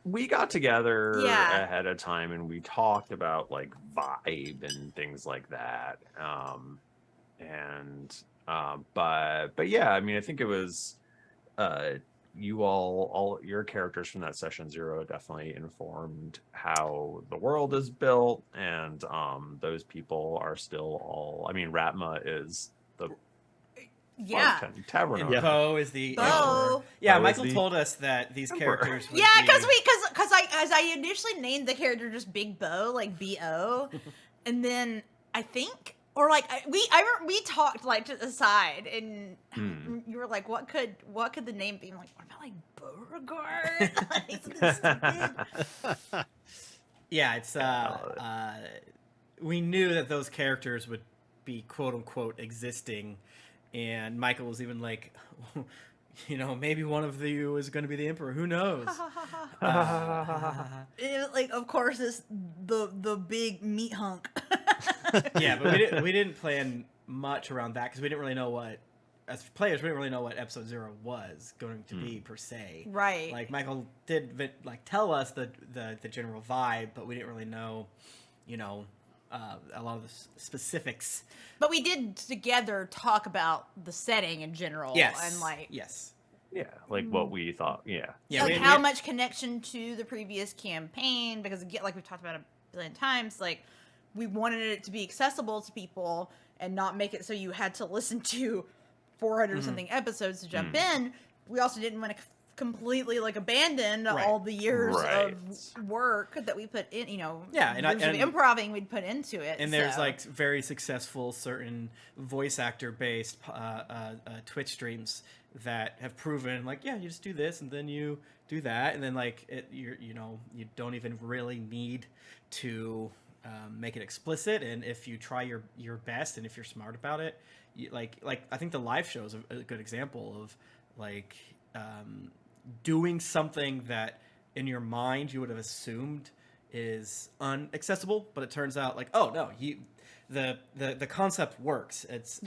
we got together Yeah. ahead of time and we talked about like vibe and things like that. But yeah, I mean, I think it was you all your characters from that session 0 definitely informed how the world is built, and those people are still all. I mean, Ratma is the Yeah. tavern And owner. Bo is the Bo. emperor. Yeah, Bo is Michael the told us that these emperor. characters would Yeah, be... because I initially named the character just Big Bo, like B-O, and then I think, or like we talked like to the side, and you were like, what could the name be? I'm like, what about like Beauregard? Like something stupid. Yeah, it's we knew that those characters would be quote unquote existing, and Michael was even like, maybe one of you is going to be the emperor. Who knows? It was like, of course, it's the big meat hunk. Yeah, but we didn't plan much around that because we didn't really know what, as players, we didn't really know what episode 0 was going to be per se. Right. Like Michael did like tell us the general vibe, but we didn't really know, a lot of the specifics. But we did together talk about the setting in general. Yes. And like, yes. Yeah, like what we thought. Yeah. Yeah. like how much connection to the previous campaign, because again, like we've talked about a billion times, like we wanted it to be accessible to people and not make it so you had to listen to 400 something episodes to jump in. We also didn't want to completely like abandon all the years of work that we put in, Yeah, and improving we'd put into it. And there's like very successful certain voice actor based Twitch streams that have proven like, yeah, you just do this and then you do that, and then like you don't even really need to make it explicit, and if you try your best and if you're smart about it, like I think the live show is a good example of like doing something that in your mind you would have assumed is unaccessible, but it turns out like, oh no, the concept works. It's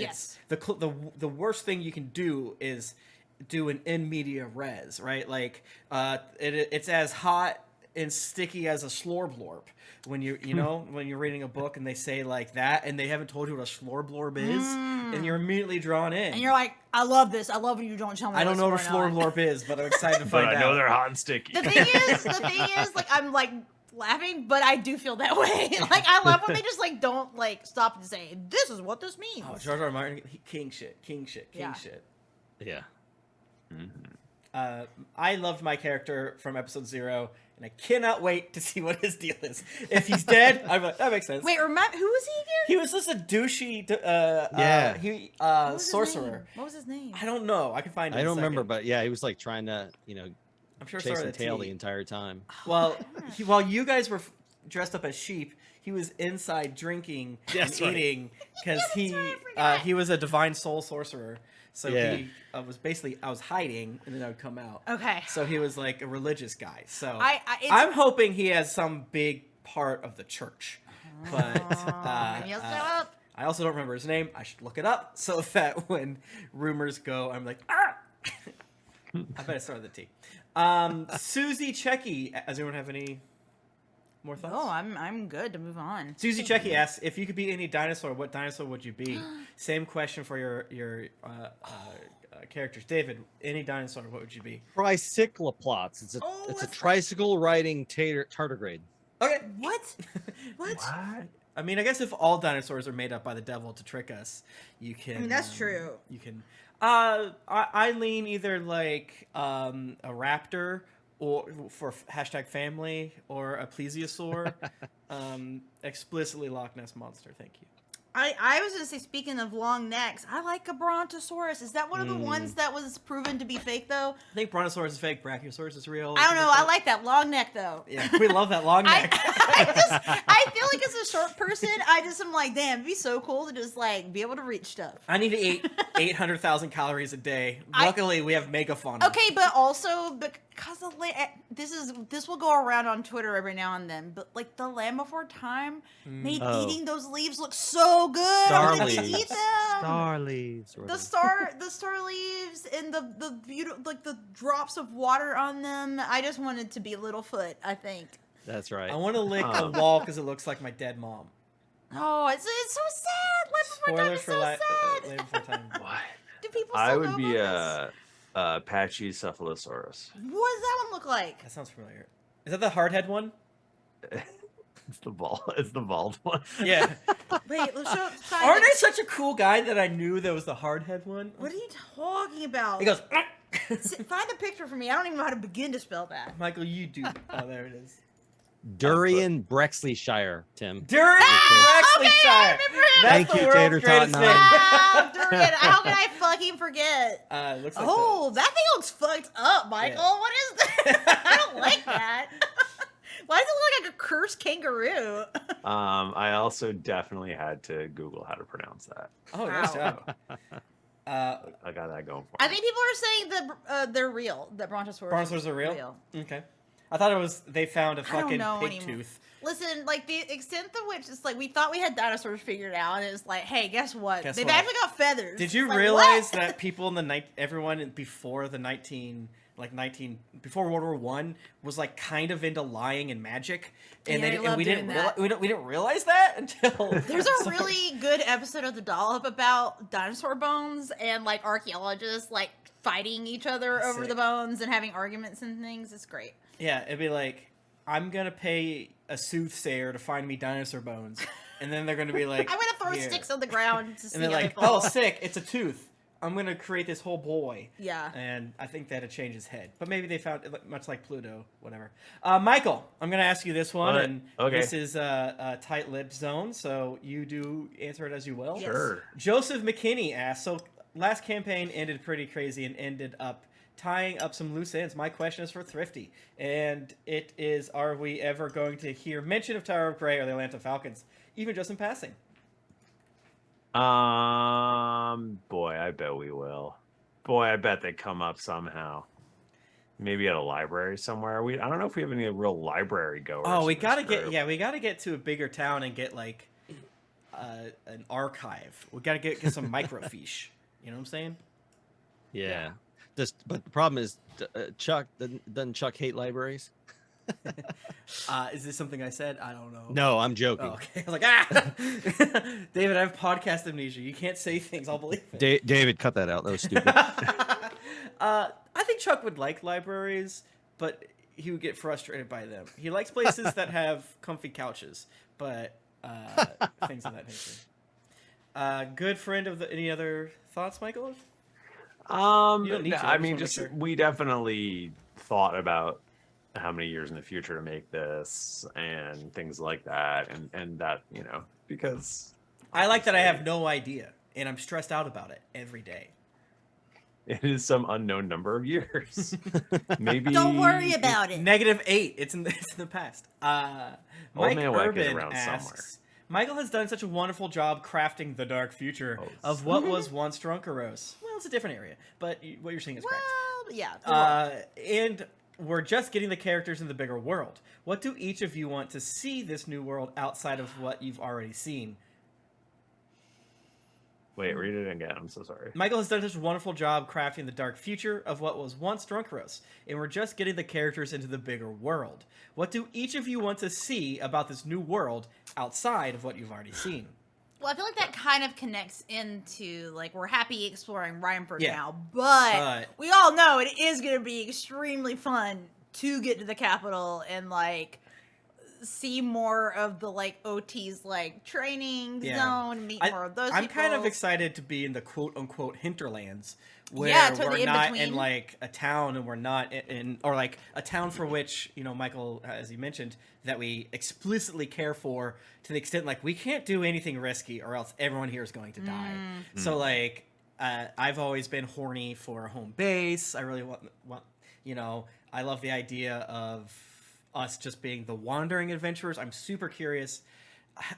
the worst thing you can do is do an in media res, right? Like it's as hot and sticky as a slorblorp when when you're reading a book and they say like that and they haven't told you what a slorblorp is, and you're immediately drawn in and you're like, I love this. I love when you don't tell me. I don't know what a slorblorp is, but I'm excited to find But out. I know they're hot and sticky. The thing is, like, I'm like laughing, but I do feel that way. Like, I love when they just like don't like stop and say, "This is what this means." Oh, George R. R. Martin, king shit. Yeah. Yeah. I loved my character from episode 0, and I cannot wait to see what his deal is. If he's dead, I'm like, that makes sense. Wait, remember who was he again? He was just a douchey, What was his sorcerer. name? What was his name? I don't know. I can find it. I in a don't remember, second. but yeah, he was like trying to, I'm sure chase sorry and tail the entire time. Well, while you guys were dressed up as sheep, he was inside drinking That's and right. eating because That's right, I forgot. he was a divine soul sorcerer. So Yeah. he was basically, I was hiding and then I would come out. Okay. So he was like a religious guy. So it's- I'm hoping he has some big part of the church. But He'll show up. I also don't remember his name. I should look it up so that when rumors go, I'm like, ah! I bet I started the T. Susie Checky. Does anyone have any more thoughts? Oh, I'm good to move on. Susie Checky asks, if you could be any dinosaur, what dinosaur would you be? Same question for your characters. David, any dinosaur, what would you be? Tricycloplots. It's a tricycle riding tardigrade. Okay. What? What? I mean, I guess if all dinosaurs are made up by the devil to trick us, you can. I mean, that's true. You can. I lean either like a raptor or for #family or a plesiosaur. Explicitly Loch Ness monster. Thank you. I was gonna say, speaking of long necks, I like a brontosaurus. Is that one of the ones that was proven to be fake though? I think Brontosaurus is fake. Brachiosaurus is real. I don't know. I like that long neck though. Yeah, we love that long neck. I feel like as a short person, I just am like, damn, it'd be so cool to just like be able to reach stuff. I need to eat 800,000 calories a day. Luckily, we have megafauna. Okay, but also because of this will go around on Twitter every now and then. But like the Land Before Time made eating those leaves look so good. Star I wanted to leaves. eat them. Star leaves. The star leaves and the beautiful, like the drops of water on them. I just wanted to be Littlefoot, I think. That's right. I want to lick the wall because it looks like my dead mom. Oh, it's so sad. Land Before Time is so sad. Land Before Time. What? Do people I still would know be about a Pachycephalosaurus. this? What does that one look like? That sounds familiar. Is that the hardhead one? It's the bald one. Yeah. Wait, let's show. Aren't I such a cool guy that I knew there was the hardhead one? What are you talking about? He goes. Find a picture for me. I don't even know how to begin to spell that. Michael, you do. Oh, there it is. Durian Brexleyshire, Tim. Durian Brexleyshire. I remember him. That's Thank the you, world's Tater Tot greatest 9. name. Wow, Durian. How can I fucking forget? Looks like That thing looks fucked up, Michael. Yeah. What is that? I don't like that. Why does it look like a cursed kangaroo? I also definitely had to Google how to pronounce that. Oh, nice Wow. job. I got that going for I me. think people are saying that they're real. That Brontosaurus. Brontosaurs are real? Okay. I thought it was they found a I don't fucking know pig anymore. tooth. Listen, like the extent to which it's like we thought we had dinosaurs figured out, and it's like, hey, guess what? Guess They've what? actually got feathers. Did you Like, realize what? that people in the everyone before the before World War One was like kind of into lying and magic, and Yeah, they love we doing didn't that. we didn't realize that until There's a really good episode of The Dollop about dinosaur bones and like archaeologists like fighting each other That's over sick. the bones and having arguments and things. It's great. yeah, it'd be like I'm gonna pay a soothsayer to find me dinosaur bones, and then they're gonna be like, I'm gonna throw "Here." sticks on the ground to see and they're how like, they fall. oh, sick, it's a tooth. I'm gonna create this whole boy. Yeah. And I think that'd change his head. But maybe they found it much like Pluto, whatever. Michael, I'm gonna ask you this one, What? and Okay. this is a tight-lipped zone, so you do answer it as you will. Yes. Sure. Joseph McKinney asks, so last campaign ended pretty crazy and ended up tying up some loose ends. My question is for Thrifty, and it is, are we ever going to hear mention of Tower of Grey or the Atlanta Falcons, even just in passing? Boy, I bet we will. Boy, I bet they come up somehow. Maybe at a library somewhere. I don't know if we have any real library goers. Oh, we in this gotta get group. we gotta get to a bigger town and get like an archive. We gotta get some microfiche. You know what I'm saying? Yeah. But the problem is, Chuck doesn't Chuck hate libraries? Is this something I said? I don't know. No, I'm joking. Oh, okay. I was like, David, I have podcast amnesia. You can't say things. I'll believe it. David, cut that out. That was stupid. I think Chuck would like libraries, but he would get frustrated by them. He likes places that have comfy couches, but things of that nature. Good friend of any other thoughts, Michael? You don't need to, I I mean, just just wanna make sure. we definitely thought about how many years in the future to make this and things like that, and that, you know, because I like that I have no idea, and I'm stressed out about it every day. it is some unknown number of years. Maybe Don't worry about it. -8. It's in the past. Mike Man Wack is Urban around asks, Michael has done such a wonderful job crafting the dark future of what was once Drunkeros. Well, it's a different area, but what you're saying is correct. Well, yeah. And we're just getting the characters in the bigger world. What do each of you want to see this new world outside of what you've already seen? Wait, read it again. I'm so sorry. Michael has done such a wonderful job crafting the dark future of what was once Drunkeros, and we're just getting the characters into the bigger world. What do each of you want to see about this new world outside of what you've already seen? Well, I feel like that kind of connects into, like, we're happy exploring Rhineford Yeah. now, but we all know it is going to be extremely fun to get to the capital and, like, see more of the, like, OT's, like, training zone, meet more of those I'm people. kind of excited to be in the quote-unquote hinterlands, where totally we're in not between. in, like, a town, and we're not in, or, like, a town for which, you know, Michael, as he mentioned, that we explicitly care for, to the extent, like, we can't do anything risky, or else everyone here is going to die. So, like, I've always been horny for a home base. I really want, you know, I love the idea of us just being the wandering adventurers. I'm super curious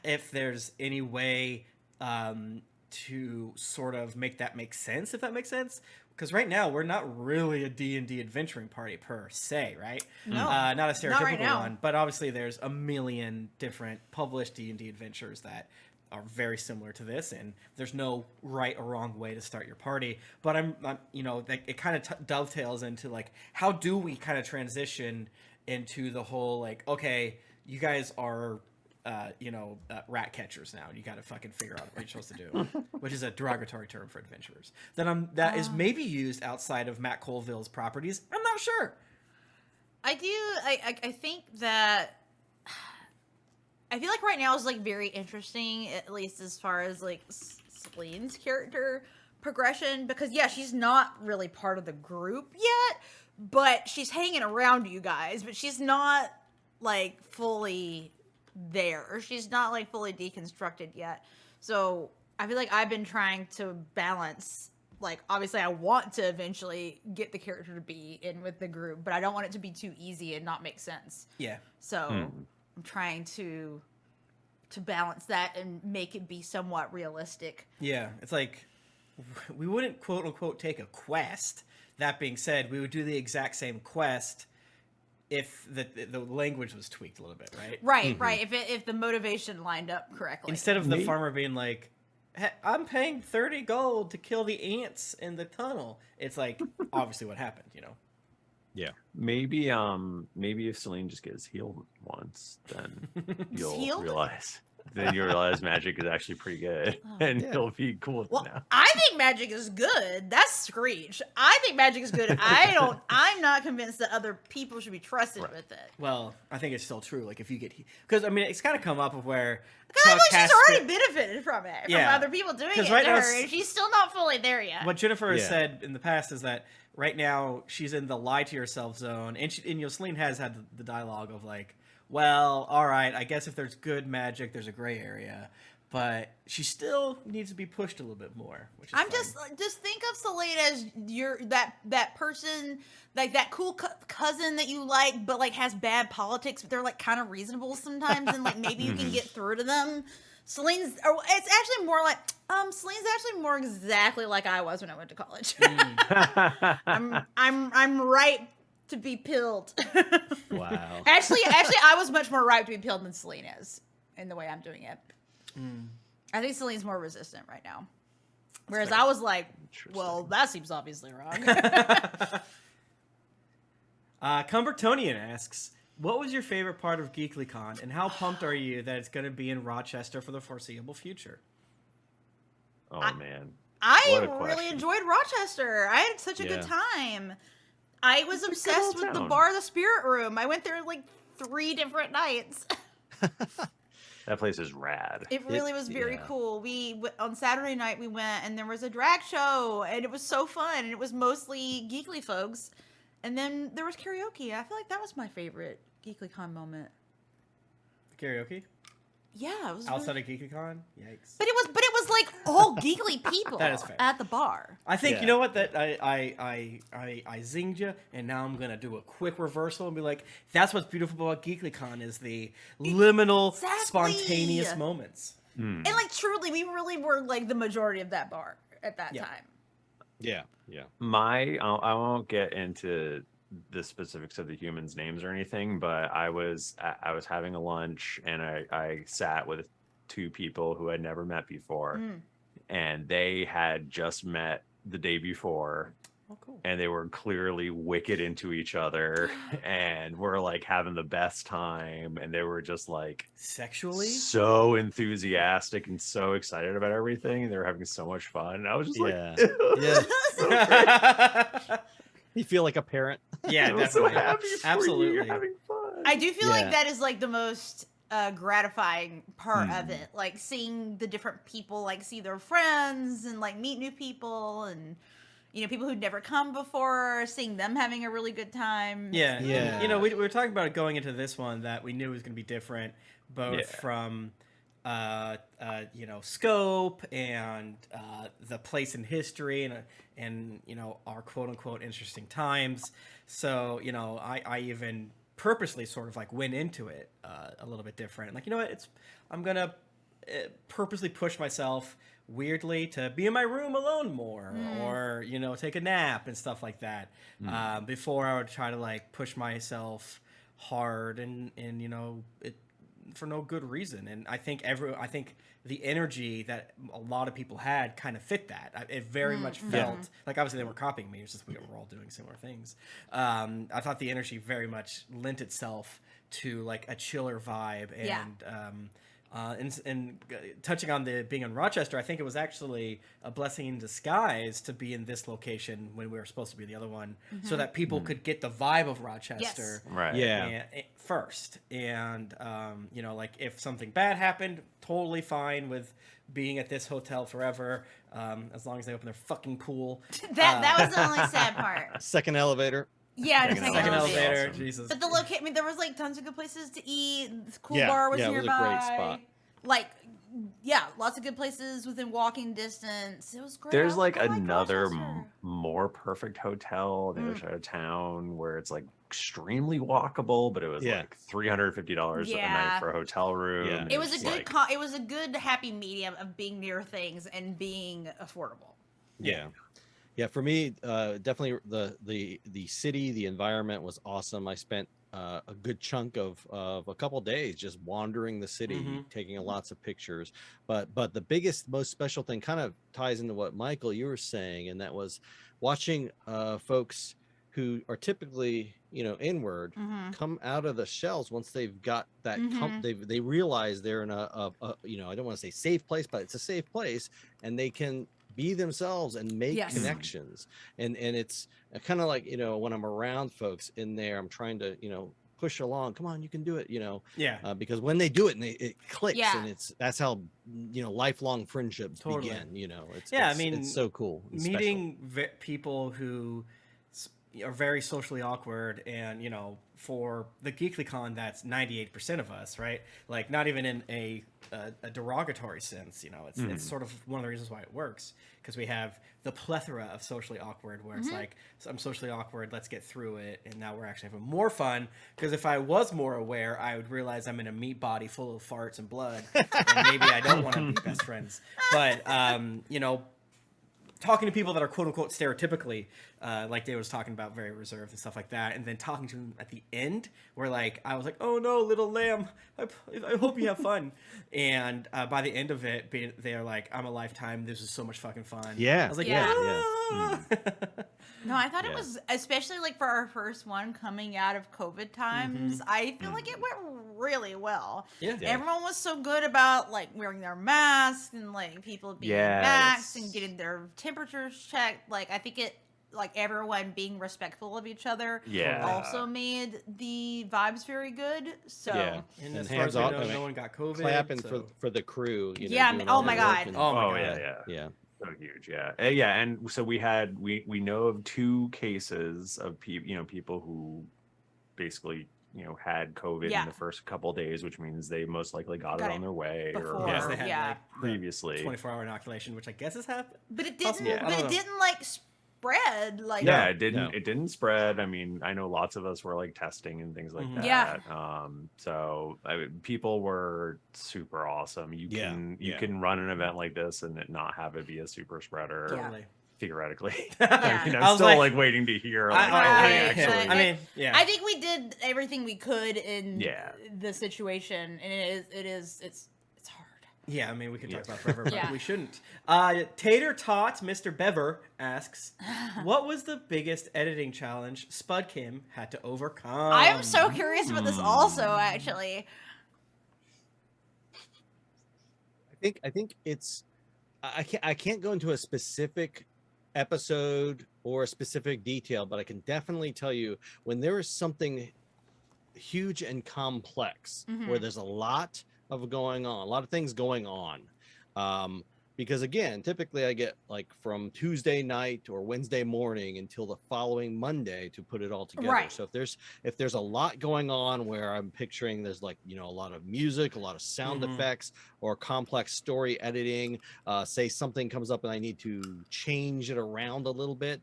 if there's any way to sort of make that make sense, if that makes sense. Because right now, we're not really a D&D adventuring party per se, right? No, not a not stereotypical right now. one. But obviously, there's a million different published D&D adventures that are very similar to this, and there's no right or wrong way to start your party. But I'm you know, it kind of dovetails into, like, how do we kind of transition into the whole, like, okay, you guys are rat catchers now. You got to fucking figure out what you're supposed to do, which is a derogatory term for adventurers. That is maybe used outside of Matt Colville's properties. I'm not sure. I think that I feel like right now is, like, very interesting, at least as far as, like, Selene's character progression, because yeah, she's not really part of the group yet, but she's hanging around you guys, but she's not, like, fully there. She's not, like, fully deconstructed yet. So I feel like I've been trying to balance, like, obviously I want to eventually get the character to be in with the group, but I don't want it to be too easy and not make sense. Yeah. So I'm trying to balance that and make it be somewhat realistic. Yeah, it's like we wouldn't quote unquote take a quest. That being said, we would do the exact same quest if the language was tweaked a little bit, right? Right, right. If the motivation lined up correctly. Instead of the farmer being like, hey, I'm paying 30 gold to kill the ants in the tunnel. It's like, obviously what happened, you know? Yeah. Maybe if Selene just gets healed once, then you'll Healed? realize. Then you realize magic is actually pretty good, and yeah. you'll be cool with Well, it now. I think magic is good. That's Screech. I think magic is good. I'm not convinced that other people should be trusted with it. Well, I think it's still true. Like, if you get... Because, I mean, it's kind of come up of where... Because I Chuck feel like has she's to- already benefited from it, from Yeah. other people doing it 'Cause to right now her, it's- and she's still not fully there yet. What Jennifer has Yeah. said in the past is that right now she's in the lie to yourself zone, and Selene has had the dialogue of like, well, all right, I guess if there's good magic, there's a gray area, but she still needs to be pushed a little bit more. Which is I'm fine. just think of Selene as that person, like that cool cousin that you like, but like has bad politics, but they're like kind of reasonable sometimes, and like maybe you can get through to them. It's actually more like Selene's actually more exactly like I was when I went to college. I'm ripe to be pilled. Wow. Actually, I was much more ripe to be pilled than Selene is in the way I'm doing it. I think Selene's more resistant right now, whereas I was like, well, that seems obviously wrong. Cumbertonian asks, what was your favorite part of GeeklyCon, and how pumped are you that it's going to be in Rochester for the foreseeable future? Oh man, I What a really question. enjoyed Rochester. I had such a good time. I was obsessed old with the town. bar, the Spirit Room. I went there like 3 different nights. that place is rad. It really was very yeah. cool. On Saturday night we went, and there was a drag show, and it was so fun. And it was mostly geekly folks, and then there was karaoke. I feel like that was my favorite GeeklyCon moment. Karaoke? Yeah, it was Outside really... of GeeklyCon? Yikes. But it was like all geekly people That is fair. at the bar. I think, Yeah. you know what, that I zinged you, and now I'm going to do a quick reversal and be like, that's what's beautiful about GeeklyCon is the liminal, Exactly. spontaneous moments. And like truly, we really were like the majority of that bar at that time. Yeah. Yeah. I won't get into the specifics of the humans' names or anything, but I was having a lunch, and I sat with 2 people who I'd never met before, and they had just met the day before. Oh, cool. And they were clearly wicked into each other and were like having the best time. And they were just like Sexually? so enthusiastic and so excited about everything. And they were having so much fun. And I was just Yeah. like, Yeah. so great. You feel like a parent. Yeah, I'm so definitely. happy for Absolutely. you. You're having fun. I do feel Yeah. like that is like the most gratifying part of it, like seeing the different people, like see their friends and like meet new people and people who'd never come before, seeing them having a really good time. Yeah, Yeah. And, we were talking about it going into this one that we knew was going to be different, both Yeah. from scope and the place in history and our quote unquote interesting times. So I even purposely sort of like went into it a little bit different. Like I'm gonna purposely push myself weirdly to be in my room alone more or take a nap and stuff like that before I would try to like push myself hard and it for no good reason. And I think the energy that a lot of people had kind of fit that. It very much felt like, obviously they weren't copying me, it was just we were all doing similar things. I thought the energy very much lent itself to like a chiller vibe and touching on the being in Rochester, I think it was actually a blessing in disguise to be in this location when we were supposed to be in the other one, so that people could get the vibe of Rochester Right. Yeah. first. And like if something bad happened, totally fine with being at this hotel forever, as long as they open their fucking pool. That was the only sad part. Second elevator. Yeah, the Second Second elevator. elevator, Awesome. Jesus. But the location, I mean, there was like tons of good places to eat. The cool Yeah, bar was yeah, it was a nearby. great spot. Like, yeah, lots of good places within walking distance. It was great. There's I liked Rochester. more perfect hotel on the other side of town where it's like extremely walkable, but it was Yeah. like $350 a Yeah. night for a hotel room. Yeah. and It was a it's good, like, it was a good happy medium of being near things and being affordable. Yeah. Yeah, for me, definitely the city, the environment was awesome. I spent a good chunk of a couple days just wandering the city, taking lots of pictures. But the biggest, most special thing kind of ties into what Michael you were saying, and that was watching folks who are typically inward come out of the shells once they've got that they realize they're in a I don't want to say safe place, but it's a safe place, and they can be themselves and make Yes. connections. And it's kind of like when I'm around folks in there, I'm trying to push along, come on, you can do it, because when they do it and it clicks, Yeah. and that's how lifelong friendships Totally. begin. It's so cool and special. Meeting people who are very socially awkward, and for the GeeklyCon, that's 98% of us, right? Like, not even in a derogatory sense, it's sort of one of the reasons why it works, because we have the plethora of socially awkward, where it's like, so I'm socially awkward, let's get through it, and now we're actually having more fun, because if I was more aware, I would realize I'm in a meat body full of farts and blood, and maybe I don't want to be best friends. But talking to people that are quote unquote stereotypically, like David was talking about, very reserved and stuff like that, and then talking to them at the end, where like I was like, "Oh no, little lamb, I hope you have fun." And by the end of it, they're like, "I'm a lifetime. This is so much fucking fun." Yeah. I was like, Yeah. "Ah." No, I thought it Yeah. was, especially like for our first one coming out of COVID times, I feel like it went really well. Yeah. Everyone was so good about like wearing their masks and like people being vaxxed and getting their temperatures checked. Like, I think it, like everyone being respectful of each other also made the vibes very good. So Yeah. And And as far hands as we off, know, I mean, no one got COVID. clapping so. for the crew. Yeah, doing oh all my the work God. and- Oh my oh God. yeah. so huge. Yeah. And so we know of 2 cases of people who basically had COVID Yeah. in the first couple of days, which means they most likely got it Got on it their way before. or Yes, they had Yeah. like previously. 24-hour inoculation, which I guess has happened. but it didn't Possible. Yeah. I don't know. didn't like spread like Yeah, No. it didn't spread. I mean, I know lots of us were like testing and things like Mhm. that. Yeah. So people were super awesome. You can run an event like this and it not have it be a super spreader. Yeah. Totally. Theoretically. Yeah. I mean, I I'm was still like- like waiting to hear like, Right. I mean, yeah. I think we did everything we could in Yeah. the situation, and it's hard. Yeah, I mean, we can talk about forever, but Yeah. we shouldn't. Tater Tot, Mr. Bever, asks, what was the biggest editing challenge Spud Kim had to overcome? I am so curious about this also, actually. I think it's I can't go into a specific episode or a specific detail, but I can definitely tell you when there is something huge and complex where there's a lot of things going on. Because again, typically I get like from Tuesday night or Wednesday morning until the following Monday to put it all together. Right. So if there's a lot going on where I'm picturing there's like, a lot of music, a lot of sound effects, or complex story editing, say something comes up and I need to change it around a little bit.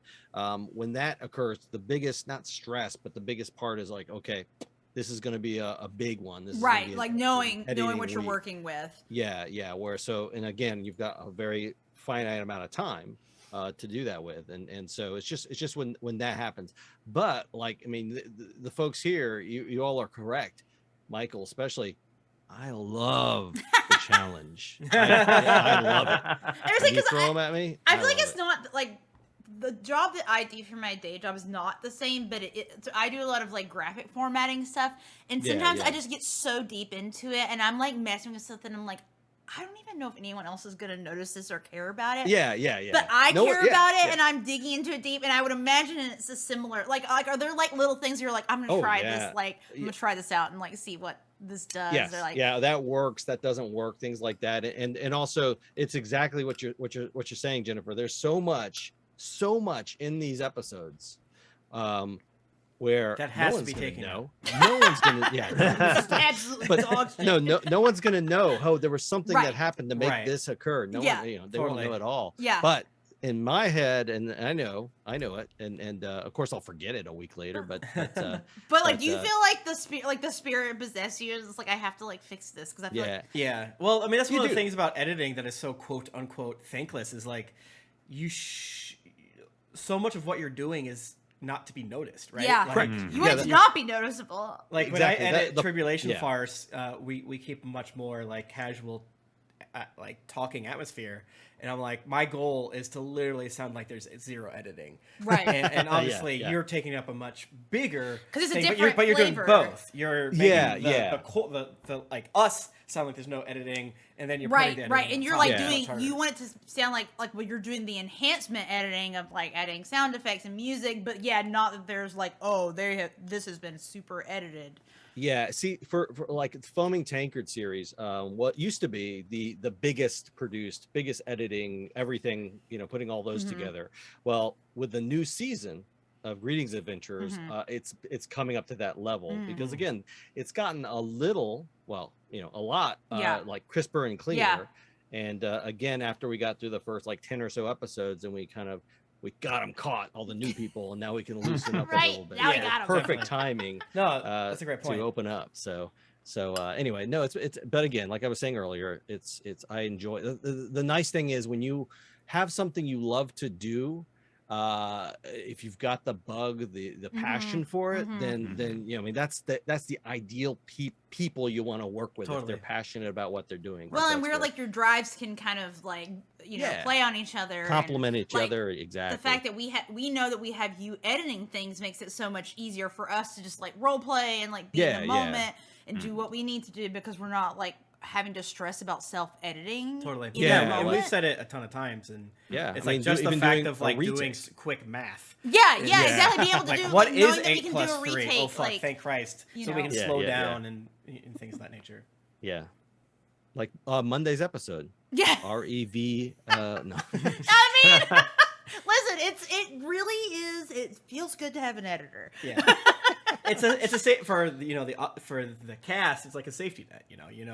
When that occurs, the biggest, not stress, but the biggest part is like, okay, this is going to be a big one. This is gonna Right, be like an knowing editing what you're week. working with. Yeah. And again, you've got a very finite amount of time to do that with, and so it's just when that happens. But like, I mean, the folks here, you all are correct, Michael especially. I love the challenge. I love it. It's When you like, 'cause throw them at me, I feel like love it's it. not like the job that I do for my day job is not the same, but I do a lot of like graphic formatting stuff, and sometimes yeah. I just get so deep into it, and I'm like messing with stuff, and I'm like, I don't even know if anyone else is gonna notice this or care about it. Yeah. But I No, care yeah, about it, yeah. and I'm digging into it deep, and I would imagine it's a similar like are there like little things you're like, I'm gonna try yeah. this, like I'm gonna try this out and like see what this does. Yes, Or like, yeah, that works, that doesn't work, things like that. And also it's exactly what you're saying, Jennifer. There's so much in these episodes where That has no to one's be gonna taken know. No one's gonna absolutely but dog shit. no one's gonna know, oh, there was something Right. that happened to make Right. this occur. No Yeah. one, they Totally. won't know at all. Yeah. But in my head, and I know it, and of course I'll forget it a week later, but But like, do you but, feel like the spirit possess you? It's like, I have to like fix this because I feel like Yeah. Well, I mean, that's You one of the do. things about editing that is so quote unquote thankless is like so much of what you're doing is not to be noticed, right? yeah, Like, Correct. you Yeah, want it that- to not be noticeable. Like Exactly. when I edit The- Tribulation yeah. Farce, we keep a much more like casual, like talking atmosphere, and I'm like, my goal is to literally sound like there's zero editing, Right. And obviously yeah. you're taking up a much bigger 'Cause it's a thing, different but you're doing flavor. both. You're making Yeah, the, yeah. the like us sound like there's no editing, and then you're putting the Right, editing on and you're top. like Yeah. It's doing. much harder. You want it to sound like when you're doing the enhancement editing of like adding sound effects and music, but yeah, not that there's like, oh, this has been super edited. Yeah, see, for like the Foaming Tankard series, what used to be the biggest editing, everything, putting all those together. Well, with the new season of Greetings Adventurers, it's coming up to that level because again, it's gotten a little, a lot, like crisper and cleaner. Yeah. And again, after we got through the first like 10 or so episodes, and we got them caught, all the new people, and now we can loosen up a Right, little bit. now we Yeah, got 'em. Perfect timing. No, that's a great point. To open up. So anyway, no, it's but again, like I was saying earlier, I enjoy the nice thing is when you have something you love to do, if you've got the bug, the passion for it, then I mean that's the ideal people you want to work with if Totally. they're passionate about what they're doing. Well, and That's where what- like your drives can kind of like Yeah. play on each other, complement and, each like, other. Exactly. The fact that we know that we have you editing things makes it so much easier for us to just like role play and like be in the moment and do what we need to do because we're not like having to stress about self-editing. Totally. in the Yeah, And moment. we've said it a ton of times, and Yeah, it's I like mean, just the even fact doing of a like doing retake. quick math. Yeah, exactly. Being able to Like, do what like, is knowing that we 8 can plus do a 3? retake. Oh fuck! Like, Thank Christ. you So we know. can Yeah, slow yeah, yeah. down and things of that nature. Yeah, like Monday's episode. yeah. REV. No. I mean, listen, it really is. It feels good to have an editor. Yeah. it's a for for the cast. It's like a safety net.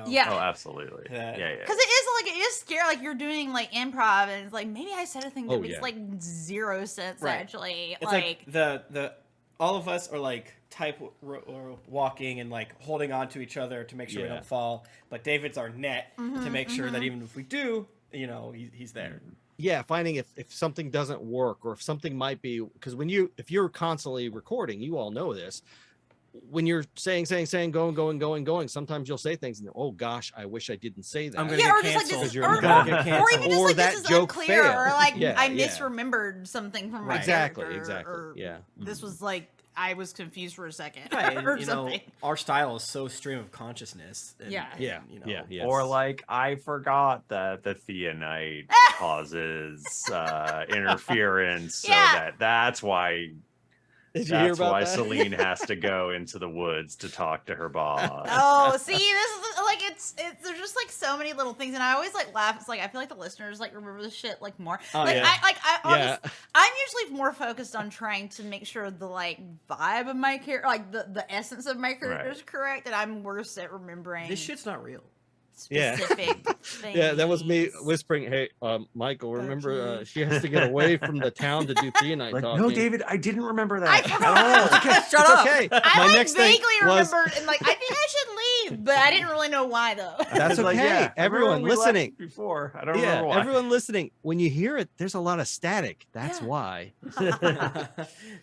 Yeah. Oh, absolutely. Yeah. Yeah. Because it is scary. Like you're doing like improv, and it's like maybe I said a thing that Oh, makes yeah. like zero sense Right. actually. It's like the all of us are like walking and like holding on to each other to make sure we Yeah. don't fall. But David's our net to make sure that even if we do, he's there. Yeah, finding if something doesn't work or if something might be, because if you're constantly recording, you all know this, when you're saying, going, sometimes you'll say things and oh gosh, I wish I didn't say that. I'm gonna Yeah, get or just like canceled. this, you're or, gonna get or canceled. even just Or like that this is joke unclear, or failed. like Yeah, I yeah. misremembered something from my Exactly, character, exactly. or Yeah. this was like I was confused for a second, Right, and, or you know, something. our style is so stream of consciousness. And, Yeah. Yeah. you know, Yeah. Yes. Or like, I forgot that the Theonite causes interference, so Yeah. that's why Did you hear that's about why that? Selene has to go into the woods to talk to her boss. Oh, see, this is like it's there's just like so many little things, and I always like laugh. It's like I feel like the listeners like remember this shit like more. Oh, like yeah. Yeah. I'm usually more focused on trying to make sure the like vibe of my character, like the essence of my character is correct, and I'm worse at remembering this shit's not real. Yeah. specific things. Yeah, that was me whispering, "Hey, Michael, remember she has to get away from the town to do Theonite Like, talking." no, David, I didn't remember that. I forgot. Shut It's up. okay. I My like next thing vaguely was remembered, and like I think I should leave, but I didn't really know why though. that's Like, okay. yeah, I remember Everyone when we left listening. before. I don't Yeah, remember why. everyone listening. When you hear it, there's a lot of static. That's Yeah. why.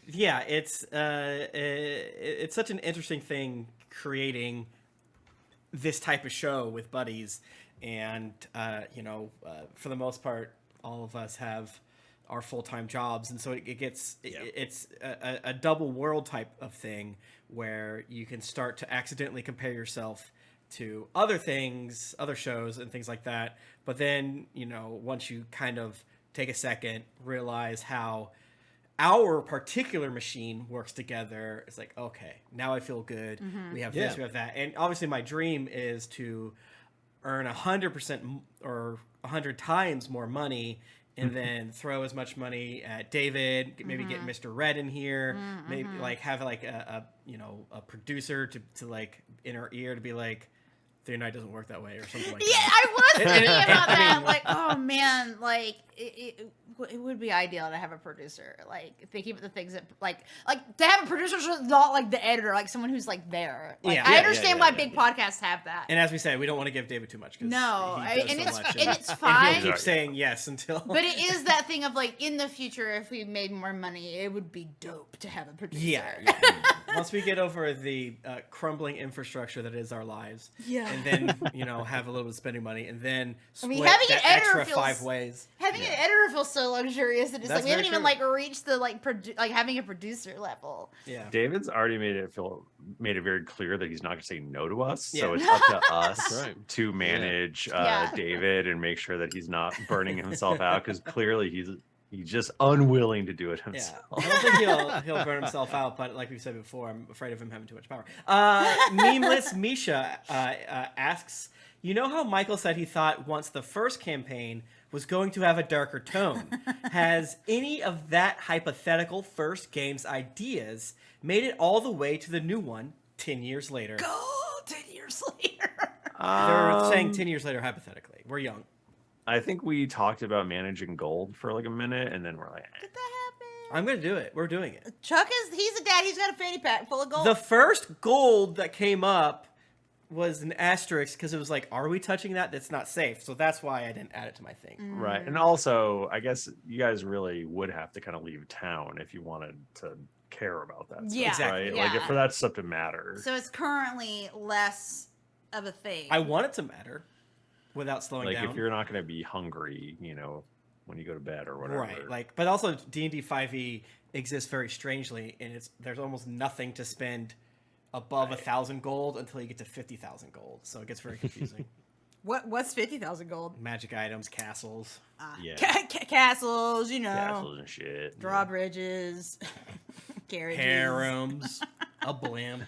Yeah, it's such an interesting thing creating this type of show with buddies, and you know, for the most part, all of us have our full-time jobs, and so it's a double world type of thing where you can start to accidentally compare yourself to other things, other shows and things like that, but then, you know, once you kind of take a second, realize how our particular machine works together, it's like, okay, now I feel good. We have this, Yeah. we have that, and obviously my dream is to earn 100% or 100 times more money, and then throw as much money at David, maybe get Mr. Red in here, maybe like have like a you know, a producer to like in her ear to be like, the night doesn't work that way, or something like Yeah, that. I was thinking And- about I that. mean- Like, oh man, like it would be ideal to have a producer. Like thinking about the things that like to have a producer who's not like the editor, like someone who's like there. Like Yeah. I Yeah, understand why big podcasts have that. And as we say, we don't want to give David too much. 'Cause No, he does and so it's much, and it's and fine. he'll keep saying yes until. But it is that thing of like in the future, if we made more money, it would be dope to have a producer. Yeah. Once we get over the crumbling infrastructure that is our lives, Yeah. and then, you know, have a little bit of spending money, and then I mean, split having that an editor extra feels- 5 ways. Having an editor feels so luxurious that it's That's like we haven't very even true. like reached the like like having a producer level. Yeah. David's already made it very clear that he's not going to say no to us. So Yeah. it's up to us That's right. to manage Yeah. David and make sure that he's not burning himself out, because clearly he's just unwilling to do it Yeah, himself. I don't think he'll burn himself out, but like we've said before, I'm afraid of him having too much power. Memeless Misha asks, you know how Michael said he thought once the first campaign was going to have a darker tone? Has any of that hypothetical first game's ideas made it all the way to the new one 10 years later? Oh, 10 years later. They're saying 10 years later hypothetically. We're young. I think we talked about managing gold for like a minute, and then we're like, Did that happen? I'm going to do it. We're doing it. Chuck he's a dad. He's got a fanny pack full of gold. The first gold that came up was an asterisk because it was like, are we touching that? That's not safe. So that's why I didn't add it to my thing. right. And also, I guess you guys really would have to kind of leave town if you wanted to care about that stuff, Yeah, Exactly. right? yeah. Like, if for that stuff to matter. So it's currently less of a thing. I want it to matter without slowing Like, down. if you're not going to be hungry, you know, when you go to bed or whatever. Right, like, but also D&D 5e exists very strangely, and there's almost nothing to spend above 1,000 gold until you get to 50,000 gold. So it gets very confusing. What's 50,000 gold? Magic items, castles. Yeah. Castles, you know, Castles and shit. drawbridges, carriages. Harems, a blimp.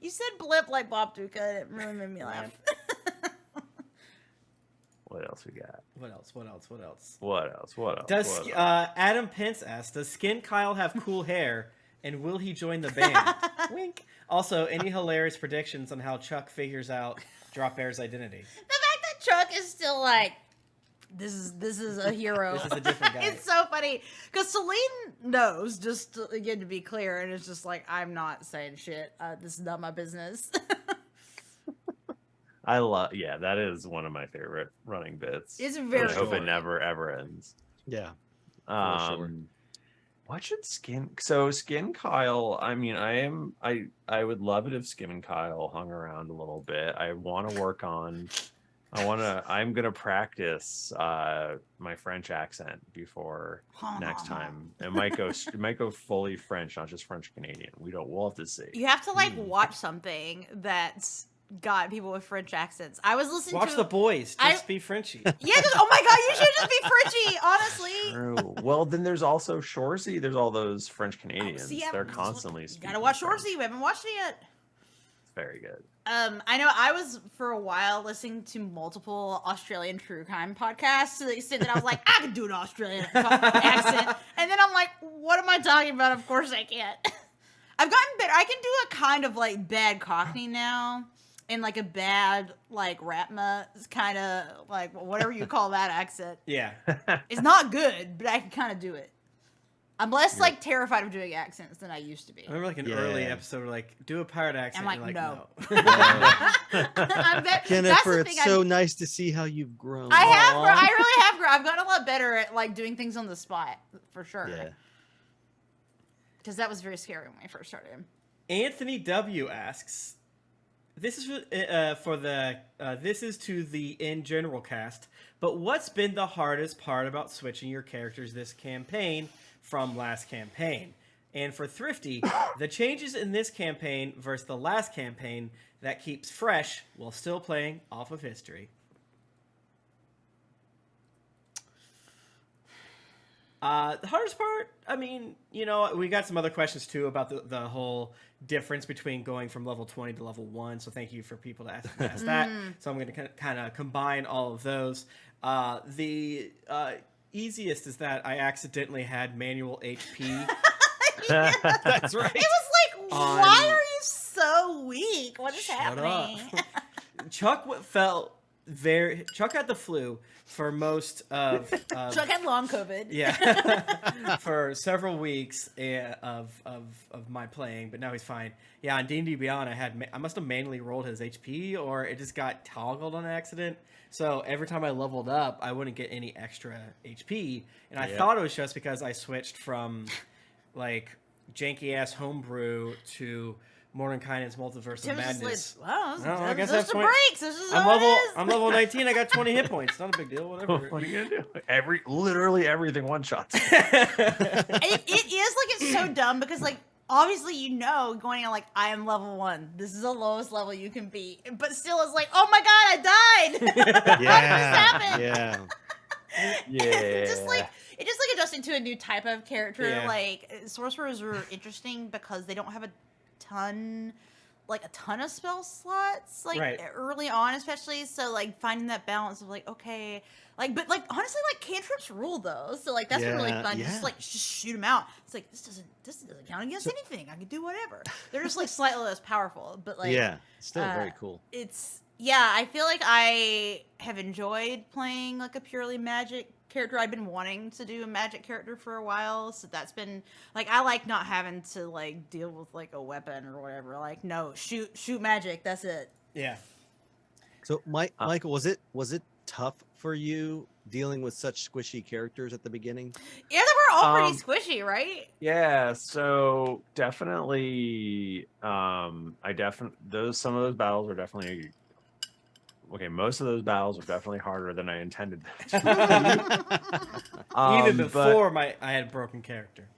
You said blip like Bob Duca, and it really made me laugh. What else we got? What else? What else? What else? Does what else? Adam Pence asks, does Skin Kyle have cool hair, and will he join the band? Wink. Also, any hilarious predictions on how Chuck figures out Drop Bear's identity? The fact that Chuck is still like, this is a hero. This is a different guy. It's so funny because Selene knows. Just again to be clear, and it's just like I'm not saying shit. This is not my business. I love, that is one of my favorite running bits. It's I very hope short. it never ever ends. Yeah. Um, sure. What should Skin Kyle? I mean, I would love it if Skin and Kyle hung around a little bit. I'm gonna practice my French accent before next time. It might go fully French, not just French Canadian. We'll have to see. You have to like watch something that's got people with French accents. I was listening Watch to The Boys. Just be Frenchy. Yeah, oh my god, you should just be Frenchy, honestly. True. Well, then there's also Shoresy. There's all those French Canadians. They're constantly speaking. You gotta watch French. Shoresy. We haven't watched it yet. Very good. I know I was for a while listening to multiple Australian true crime podcasts to the extent that I was like, I can do an Australian accent. And then I'm like, what am I talking about? Of course I can't. I've gotten better. I can do a kind of like bad Cockney now. And like a bad like Ratma, kind of like whatever you call that accent. Yeah. It's not good, but I can kind of do it. I'm less like terrified of doing accents than I used to be. I remember like an early episode, like do a pirate accent. I'm like, no. Jennifer, it's so nice to see how you've grown. I have. I really have grown. I've gotten a lot better at like doing things on the spot, for sure. Yeah. Because that was very scary when I first started. Anthony W asks, "This is this is to the in general cast. But what's been the hardest part about switching your characters this campaign from last campaign? And for Thrifty, the changes in this campaign versus the last campaign that keeps fresh while still playing off of history." The hardest part, I mean, you know, we got some other questions too about the whole difference between going from level 20 to level 1. So thank you for people to ask that. So I'm going to kind of combine all of those. The easiest is that I accidentally had manual HP. That's right. It was like, why are you so weak? What is happening? Chuck Chuck had the flu for most of Chuck had long COVID. Yeah, for several weeks of my playing, but now he's fine. Yeah, on D&D Beyond, I must have manually rolled his HP, or it just got toggled on accident. So every time I leveled up, I wouldn't get any extra HP, and I thought it was just because I switched from like janky ass homebrew to Mordenkainen's Multiverse of Madness. Wow, I guess those that's are breaks. This is I'm level 19. I got 20 hit points. Not a big deal. Whatever. What are you gonna do? Literally everything one shots. It is like it's so dumb because like obviously you know going on like I am level 1. This is the lowest level you can be, but still it's like oh my god I died. How did this happen? Yeah. Yeah. It just like adjusting to a new type of character. Yeah. Like sorcerers are interesting because they don't have a ton of spell slots early on, especially. So like finding that balance of like okay, like but like honestly like cantrips rule though. So like that's been really fun. Yeah. Just shoot them out. It's like this doesn't count against anything. I can do whatever. They're just like slightly less powerful, but like still very cool. I feel like I have enjoyed playing like a purely magic character. I've been wanting to do a magic character for a while, so that's been like I like not having to like deal with like a weapon or whatever. Like no, shoot magic. That's it. Yeah. So Michael, was it tough for you dealing with such squishy characters at the beginning? Yeah, they were all pretty squishy, right? Yeah, so definitely some of those battles were definitely most of those battles are definitely harder than I intended them to be. Even before I had broken character.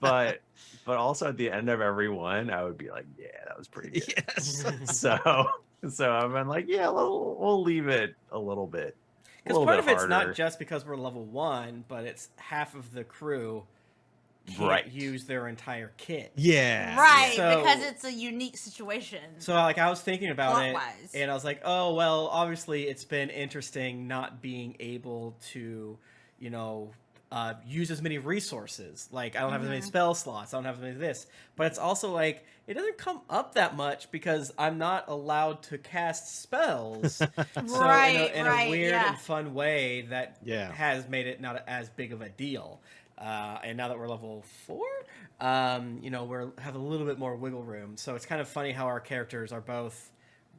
But also at the end of every one, I would be like, yeah, that was pretty good. Yes. So I've been like, yeah, we'll leave it a little bit. Because part of it's not just because we're level 1, but it's half of the crew can't use their entire kit. Yeah. Right, So, because it's a unique situation. So like I was thinking about it, plot-wise. and I was like, oh well, obviously it's been interesting not being able to, you know, use as many resources. Like I don't have as many spell slots. I don't have as many of this. But it's also like it doesn't come up that much because I'm not allowed to cast spells. So in a weird and fun way that has made it not as big of a deal. And now that we're level 4, you know, we have a little bit more wiggle room. So it's kind of funny how our characters are both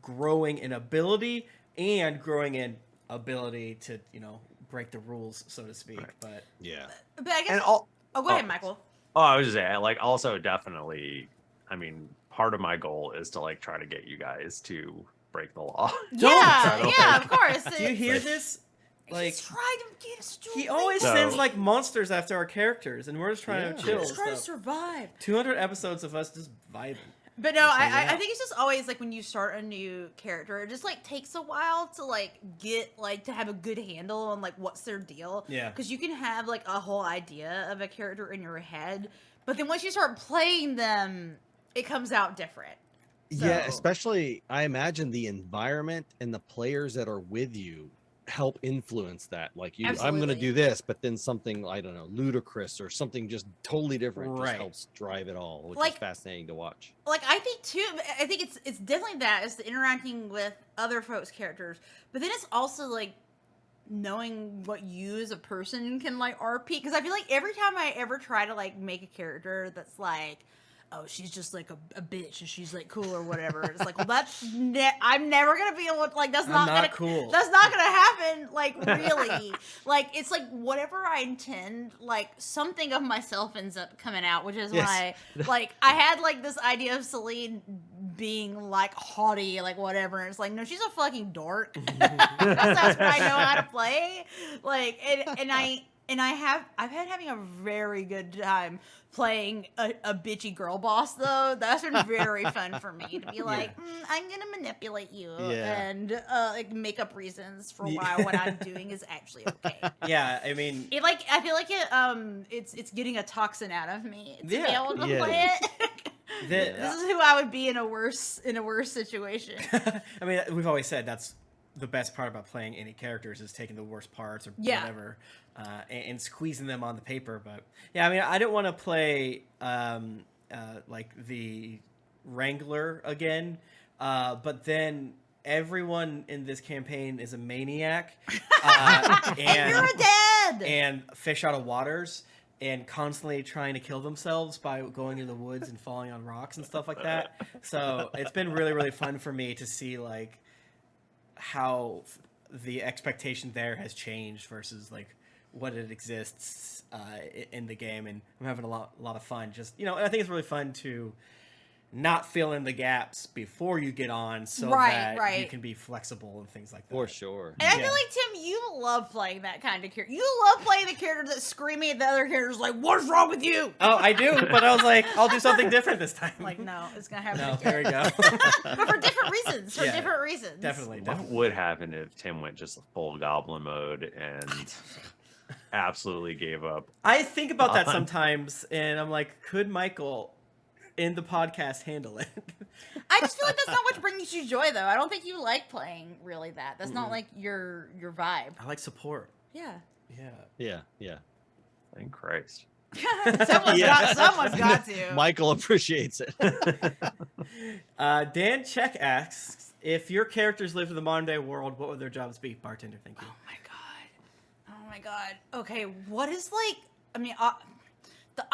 growing in ability and growing in ability to, you know, break the rules, so to speak. Right. But I guess. Go ahead, Michael. Oh, I was just saying, like, also definitely, I mean, part of my goal is to like try to get you guys to break the law. Yeah, of course. Do you hear this? Like, he's trying to get us to he always So- sends like monsters after our characters, and we're just trying to chill. He's trying to Stuff. survive. 200 episodes of us just vibing. But no, Just hanging I out. think it's just always like when you start a new character, it just like takes a while to like get like to have a good handle on like what's their deal. Yeah. Because you can have like a whole idea of a character in your head, but then once you start playing them, it comes out different. Yeah, So- especially I imagine the environment and the players that are with you help influence that. Like I'm going to Absolutely. do this, but then something, I don't know, ludicrous or something just totally different just Right. helps drive it all, which Like- is fascinating to watch. Like I think too, I think it's definitely that it's the interacting with other folks' characters, but then it's also like knowing what you as a person can like RP. Because I feel like every time I ever try to like make a character that's like, oh, she's just like a bitch and she's like cool or whatever, it's like, well, that's I'm never gonna be able to like that's I'm not not gonna cool. That's not gonna happen. Like really, like it's like whatever I intend, like something of myself ends up coming out, which is Yes. why like I had like this idea of Selene being like haughty, like whatever, and it's like no, she's a fucking dork. That's what I know how to play. Like I've been having a very good time playing a bitchy girl boss though. That's been very fun for me to be like, I'm gonna manipulate you Yeah. and like make up reasons for why what I'm doing is actually okay. Yeah, I mean, It like I feel like it's getting a toxin out of me to be Yeah. able to Yeah. play it. This is who I would be in a worse situation. I mean, we've always said that's the best part about playing any characters is taking the worst parts or Yeah. whatever and squeezing them on the paper. But yeah, I mean, I don't want to play like the Wrangler again, but then everyone in this campaign is a maniac And you're a dad. and fish out of waters and constantly trying to kill themselves by going into the woods and falling on rocks and stuff like that. So it's been really, really fun for me to see like how the expectation there has changed versus like what it exists in the game, and I'm having a lot of fun. Just I think it's really fun to not fill in the gaps before you get on, so that you Right. can be flexible and things like that. For sure. And I Yeah. feel like, Tim, you love playing that kind of character. You love playing the character that's screaming at the other characters like, what's wrong with you? Oh, I do, but I was like, I'll do something different this time. Like, no, it's going to happen No, again. there we go. But for different reasons. For Yeah, different reasons. Definitely. What would happen if Tim went just full goblin mode and absolutely gave up? I think about that On. sometimes, and I'm like, could Michael in the podcast handle it? I just feel like that's not what brings you joy, though. I don't think you like playing really that. That's not like your vibe. I like support. Yeah. Yeah. Yeah. Thank Christ. Someone's Yeah. got to. Michael appreciates it. Dan Check asks, if your characters lived in the modern day world, what would their jobs be? Bartender, thank you. Oh my god. Okay, what is like? I mean, I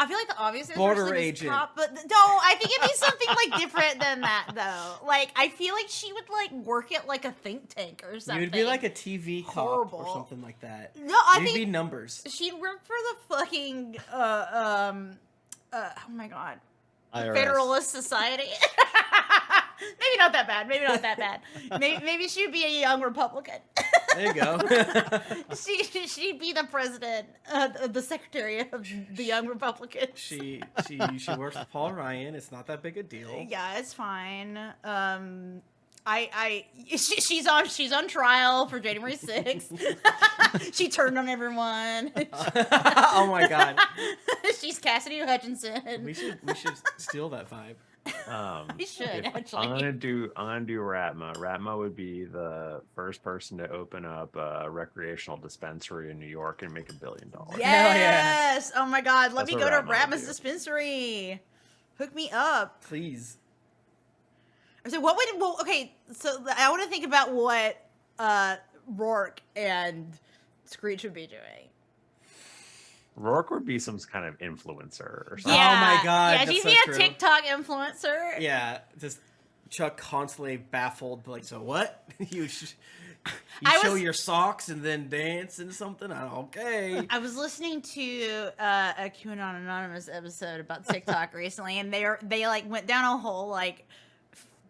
feel like the obvious answer Border is agent. Cop, but no, I think it'd be something like different than that though. Like, I feel like she would like work at like a think tank or something. You'd be like a TV cop Horrible. or something like that. No, I You'd think be numbers. she'd work for the fucking oh my god, IRS. Federalist Society. Maybe not that bad. Maybe she'd be a young Republican. There you go. She'd be the president, the secretary of the Young Republicans. she works with Paul Ryan. It's not that big a deal. Yeah, it's fine. She's on trial for January 6th. She turned on everyone. Oh my god. She's Cassidy Hutchinson. We should steal that vibe. We should, If actually. I'm gonna do Ratma. Ratma would be the first person to open up a recreational dispensary in New York and make $1 billion. Yes. Oh my God. Let That's me what go to Ratma would Ratma's do. dispensary. Hook me up. Please. So what would? Well, okay. So I want to think about what Rourke and Screech would be doing. Rourke would be some kind of influencer or something. Oh my God, Yeah, that's she'd so be a true. TikTok influencer. Yeah, just Chuck constantly baffled, like, so what? You I show was- your socks and then dance and something. Okay. I was listening to a QAnon Anonymous episode about TikTok recently, and they like went down a whole like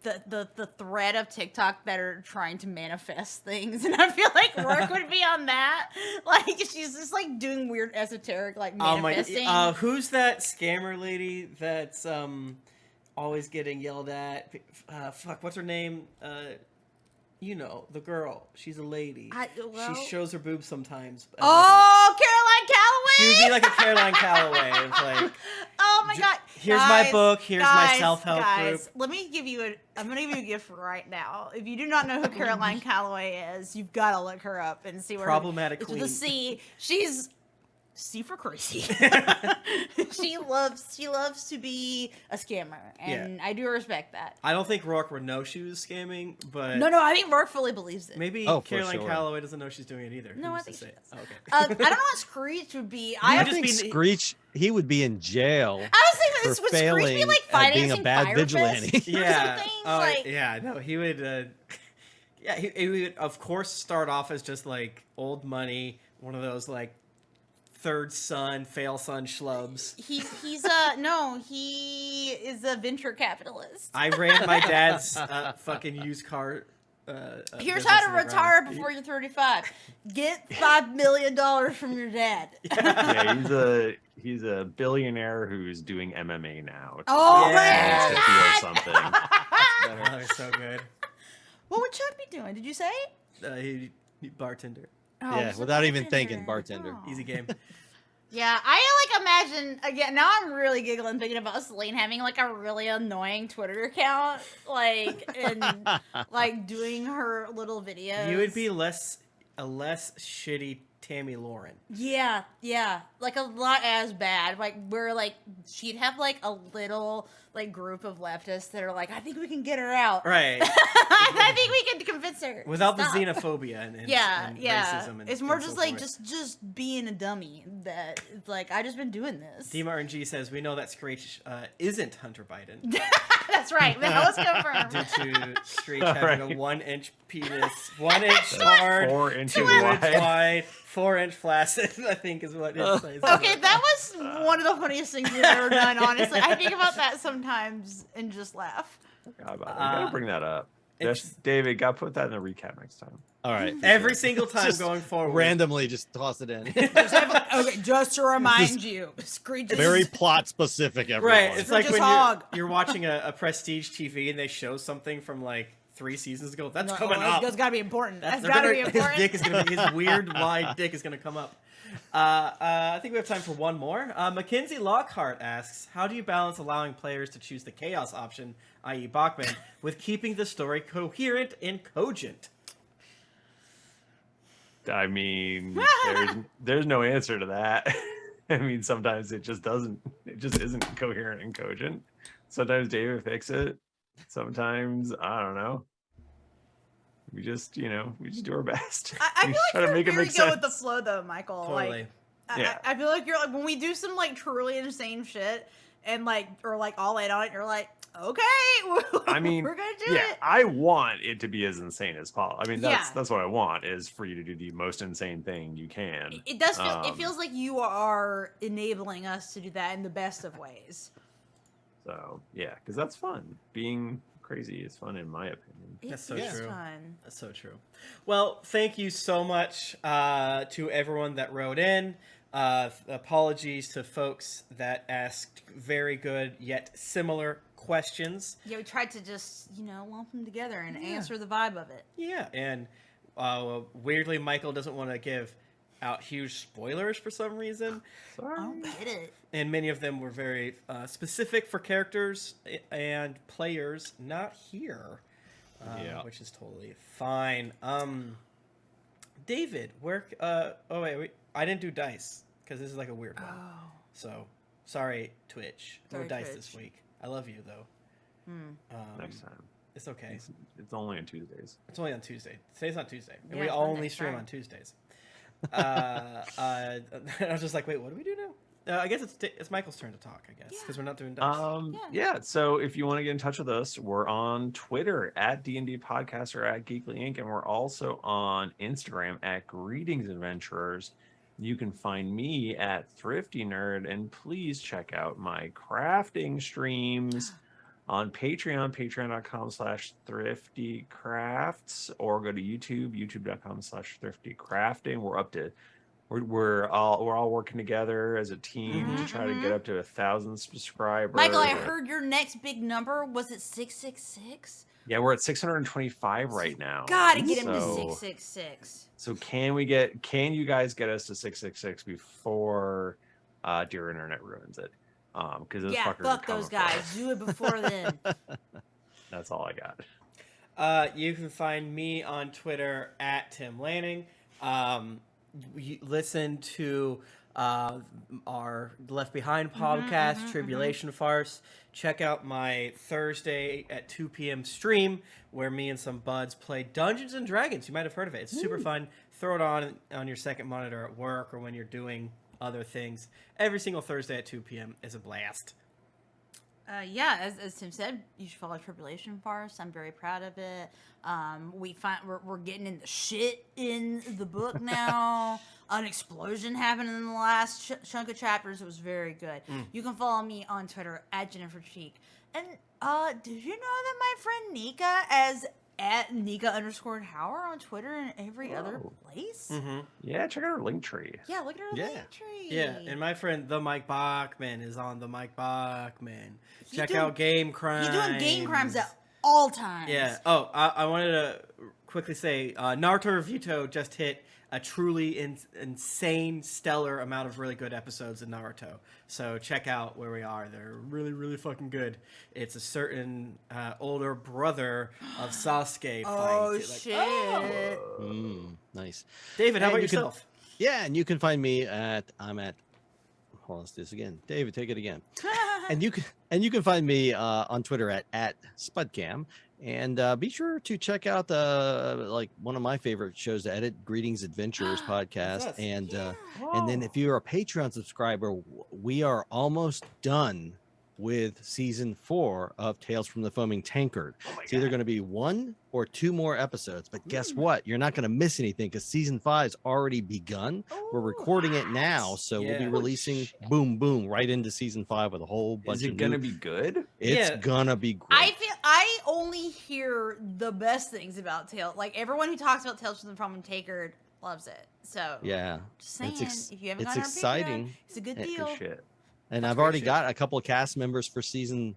the thread of TikTok that are trying to manifest things, and I feel like Rourke would be on that. Like she's just like doing weird esoteric like manifesting. Who's that scammer lady that's always getting yelled at? Fuck, what's her name? You know, the girl. She's a lady. She shows her boobs sometimes. Oh, Caroline Calloway! She would be like a Caroline Calloway. Of like, oh my god! Here's my book. Here's my self-help group. Let me give you I'm gonna give you a gift right now. If you do not know who Caroline Calloway is, you've got to look her up and see where Problematic it's queen. with a C. She's C for crazy. she loves to be a scammer, and I do respect that. I don't think Rourke would know she was scamming, but No, I think Rourke fully believes it. maybe Oh, for Caroline sure. Calloway doesn't know she's doing it either. No, Who's I to think say? she does. Oh, okay. I don't know what Screech would be. I just think be- Screech, he would be in jail. I was thinking, for would Screech be failing like at financing being a bad Firefest vigilante. or something? Like, yeah, no, he would. Yeah, he would of course start off as just like old money, one of those like third son, fail son schlubs. he is a venture capitalist. I ran my dad's fucking used car. Here's business how to in the retire ground. before you're 35. Get $5 million from your dad. Yeah, he's a billionaire who's doing MMA now. Oh Yeah. my To feel god! something. Oh, it's so good. What would Chuck be doing? Did you say? He bartender. Oh, Yeah, he's a without even thinking, bartender. bartender. Oh. Easy game. Yeah, I like imagine again. Now I'm really giggling thinking about Selene having like a really annoying Twitter account, like and like doing her little videos. You would be a less shitty Tammy Lauren. Yeah, like a lot as bad. Like where like she'd have like a little like group of leftists that are like, I think we can get her out. Right. I think we can convince her. to Without the stop. xenophobia and Yeah, racism. And, it's more and just so like forth. just being a dummy. That it's like I just been doing this. DMRNG says we know that Screech isn't Hunter Biden That's right. That was confirmed. due to Screech having a Right. 1-inch penis, 1 inch hard, 4 inches 2 inch wide. wide, 4 inch flaccid. I think is what it says. Okay, that was one of the funniest things we've ever done. Honestly, I think about that sometimes and just laugh. God, you gotta bring that up. it's- David, gotta put that in the recap next time. All right. Every single time Just going forward. randomly just toss it in. Okay, just to remind Just you, Screech Very plot specific, everyone. Right, it's like Screech's when hog. you're watching a prestige TV and they show something from like 3 seasons ago. That's coming up. That's gotta be important. That's They're gotta gonna- be important. His dick is gonna be his weird wide dick is gonna come up. I think we have time for one more. Mackenzie Lockhart asks, "How do you balance allowing players to choose the chaos option, i.e., Bachmann, with keeping the story coherent and cogent?" I mean, there's no answer to that. I mean, sometimes it just isn't coherent and cogent. Sometimes David fix it. Sometimes I don't know. We just do our best. I We feel try like to you're make it very make good with the sense. flow, though, Michael. Totally. Like, Yeah. I feel like you're like when we do some like truly insane shit and like or like all in on it, you're like, okay, I mean, we're gonna do yeah, it. I want it to be as insane as possible. I mean, Yeah. that's what I want is for you to do the most insane thing you can. It does feel. It Um, feels like you are enabling us to do that in the best of ways. So yeah, because that's fun. Being crazy is fun, in my opinion. It That's so is true. fun. That's so true. Well, thank you so much to everyone that wrote in. Apologies to folks that asked very good yet similar questions. Yeah, we tried to just lump them together and answer the vibe of it. Yeah, and weirdly, Michael doesn't want to give out huge spoilers for some reason, I don't get it. and many of them were very specific for characters and players not here, which is totally fine. David, where? Oh wait, I didn't do dice because this is like a weird one. Oh. So sorry, Twitch. No Sorry, dice Twitch. this week. I love you though. Next time. It's okay. It's only on Tuesdays. It's only on Tuesday. Today's not Tuesday. And Yeah, we it's only Monday. stream Sorry. on Tuesdays. I was just like, wait, what do we do now? I guess it's Michael's turn to talk. I guess because we're not doing dice. Yeah. So if you want to get in touch with us, we're on Twitter at D&D Podcast or at Geekly Inc. And we're also on Instagram at Greetings Adventurers. You can find me at Thrifty Nerd, and please check out my crafting streams on Patreon, patreon.com/thriftycrafts, or go to YouTube, youtube.com/thriftycrafting. We're all working together as a team to try to get up to 1,000 subscribers. Michael, I heard your next big number was it 666? Yeah, we're at 625 right now. Gotta get him to 666. So can you guys get us to 666 before Dear Internet ruins it? Because those fuckers are fuck those guys. Do it before then. That's all I got. You can find me on Twitter at Tim Lanning. You listen to our Left Behind podcast, Tribulation Farce. Check out my Thursday at 2 p.m. stream where me and some buds play Dungeons and Dragons. You might have heard of it. It's super fun. Throw it on your second monitor at work or when you're doing other things. Every single Thursday at 2 p.m. is a blast. As Tim said, you should follow Tribulation Farce. I'm very proud of it. We're getting in the shit in the book now. An explosion happened in the last chunk of chapters. It was very good. You can follow me on Twitter at Jennifer Cheek. And did you know that my friend Nika as at Nika_Howard on Twitter and every other place? Yeah, check out our link tree. Yeah, look at our link tree. Yeah, and my friend the Mike Bachmann is on the Mike Bachmann. Check out Game Crimes. You're doing game crimes at all times. Yeah. Oh, I wanted to quickly say Naruto Revuto just hit a truly insane, stellar amount of really good episodes in Naruto. So check out where we are. They're really, really fucking good. It's a certain older brother of Sasuke fight. Oh, shit. Nice. David, how about yourself? And you can find me hold on, let's do this again. David, take it again. and you can find me on Twitter at Spudcam. And be sure to check out one of my favorite shows to edit, Greetings Adventurers podcast. And then if you're a Patreon subscriber, we are almost done with season 4 of Tales from the Foaming Tankard. It's either going to be 1 or 2 more episodes, but guess what? You're not going to miss anything because season 5's already begun. We're recording it now, so we'll be releasing boom right into season 5 with a whole bunch of. Is it going to be good? It's gonna be great. I only hear the best things about Tales. Like everyone who talks about Tales from the Foaming Tankard loves it. So just saying, if you haven't gotten our exciting. Patreon, it's a good deal. Good shit. And I've already got a couple of cast members for season.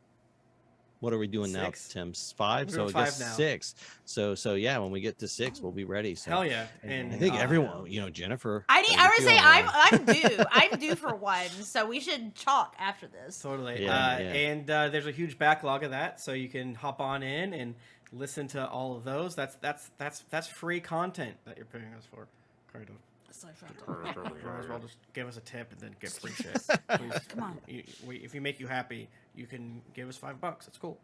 What are we doing 6. now, Tim? 5. So I guess 5 now. 6. So yeah, when we get to 6, we'll be ready. So Hell yeah! And I think everyone, Jennifer. I would say I'm due. I'm due for one, so we should talk after this. Totally. Yeah. And there's a huge backlog of that, so you can hop on in and listen to all of those. That's free content that you're paying us for, kind of. Might as well just give us a tip and then get free shit. Please. Come on. If we make you happy, you can give us $5. It's cool.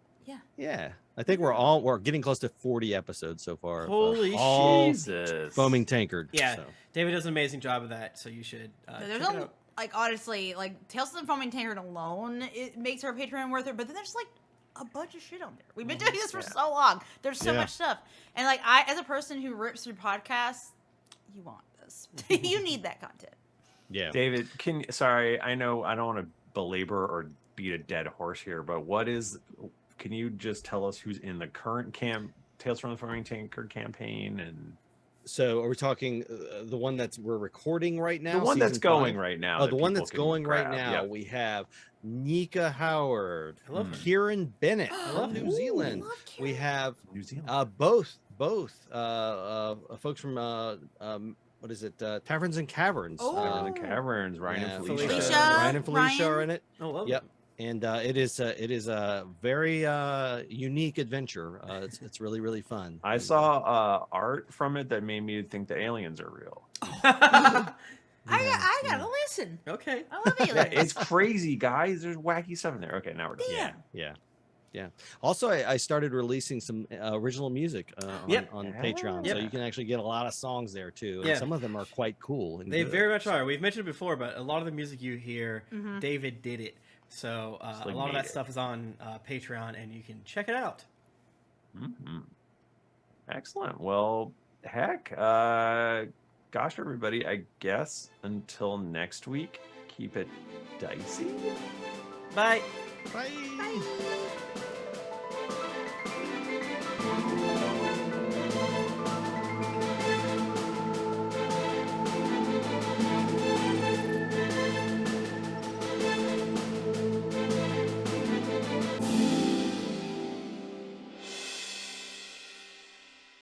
Yeah, I think we're getting close to 40 episodes so far. Holy Jesus! Foaming Tankard. Yeah, so. David does an amazing job of that, so you should. There's check it out. honestly, Tales from the Foaming Tankard alone, it makes our Patreon worth it. But then there's a bunch of shit on there. We've been doing this for so long. There's so much stuff, and I, as a person who rips through podcasts, you want this. You need that content. Yeah, David, sorry, I know I don't want to belabor or beat a dead horse here, but can you just tell us who's in the current Tales from the Foaming Tankard campaign? And so are we talking the one we're recording right now? The one that's going right now. Oh, the one that's going right now. Yep. We have Nika Howard, Kieran Bennett. I love New Zealand. We have New Zealand. Both folks from what is it? Taverns and Caverns. Taverns and Caverns. Ryan and Felicia. Ryan and Felicia are in it. Oh, love yep. And it is a very unique adventure. It's really, really fun. I saw art from it that made me think the aliens are real. I gotta listen. Okay. I love aliens. It's crazy, guys. There's wacky stuff in there. Okay, now we're done. Damn. Yeah. Yeah. Also, I started releasing some original music Yep. on Patreon, so Yep. you can actually get a lot of songs there too. And Yeah. some of them are quite cool. And They good. very much are. We've mentioned it before, but a lot of the music you hear, Mhm. David did it. So a lot of that stuff is on Patreon, and you can check it out. Mm-hmm. Excellent. Well, heck, gosh, everybody, I guess until next week, keep it dicey. Bye. Bye. Bye.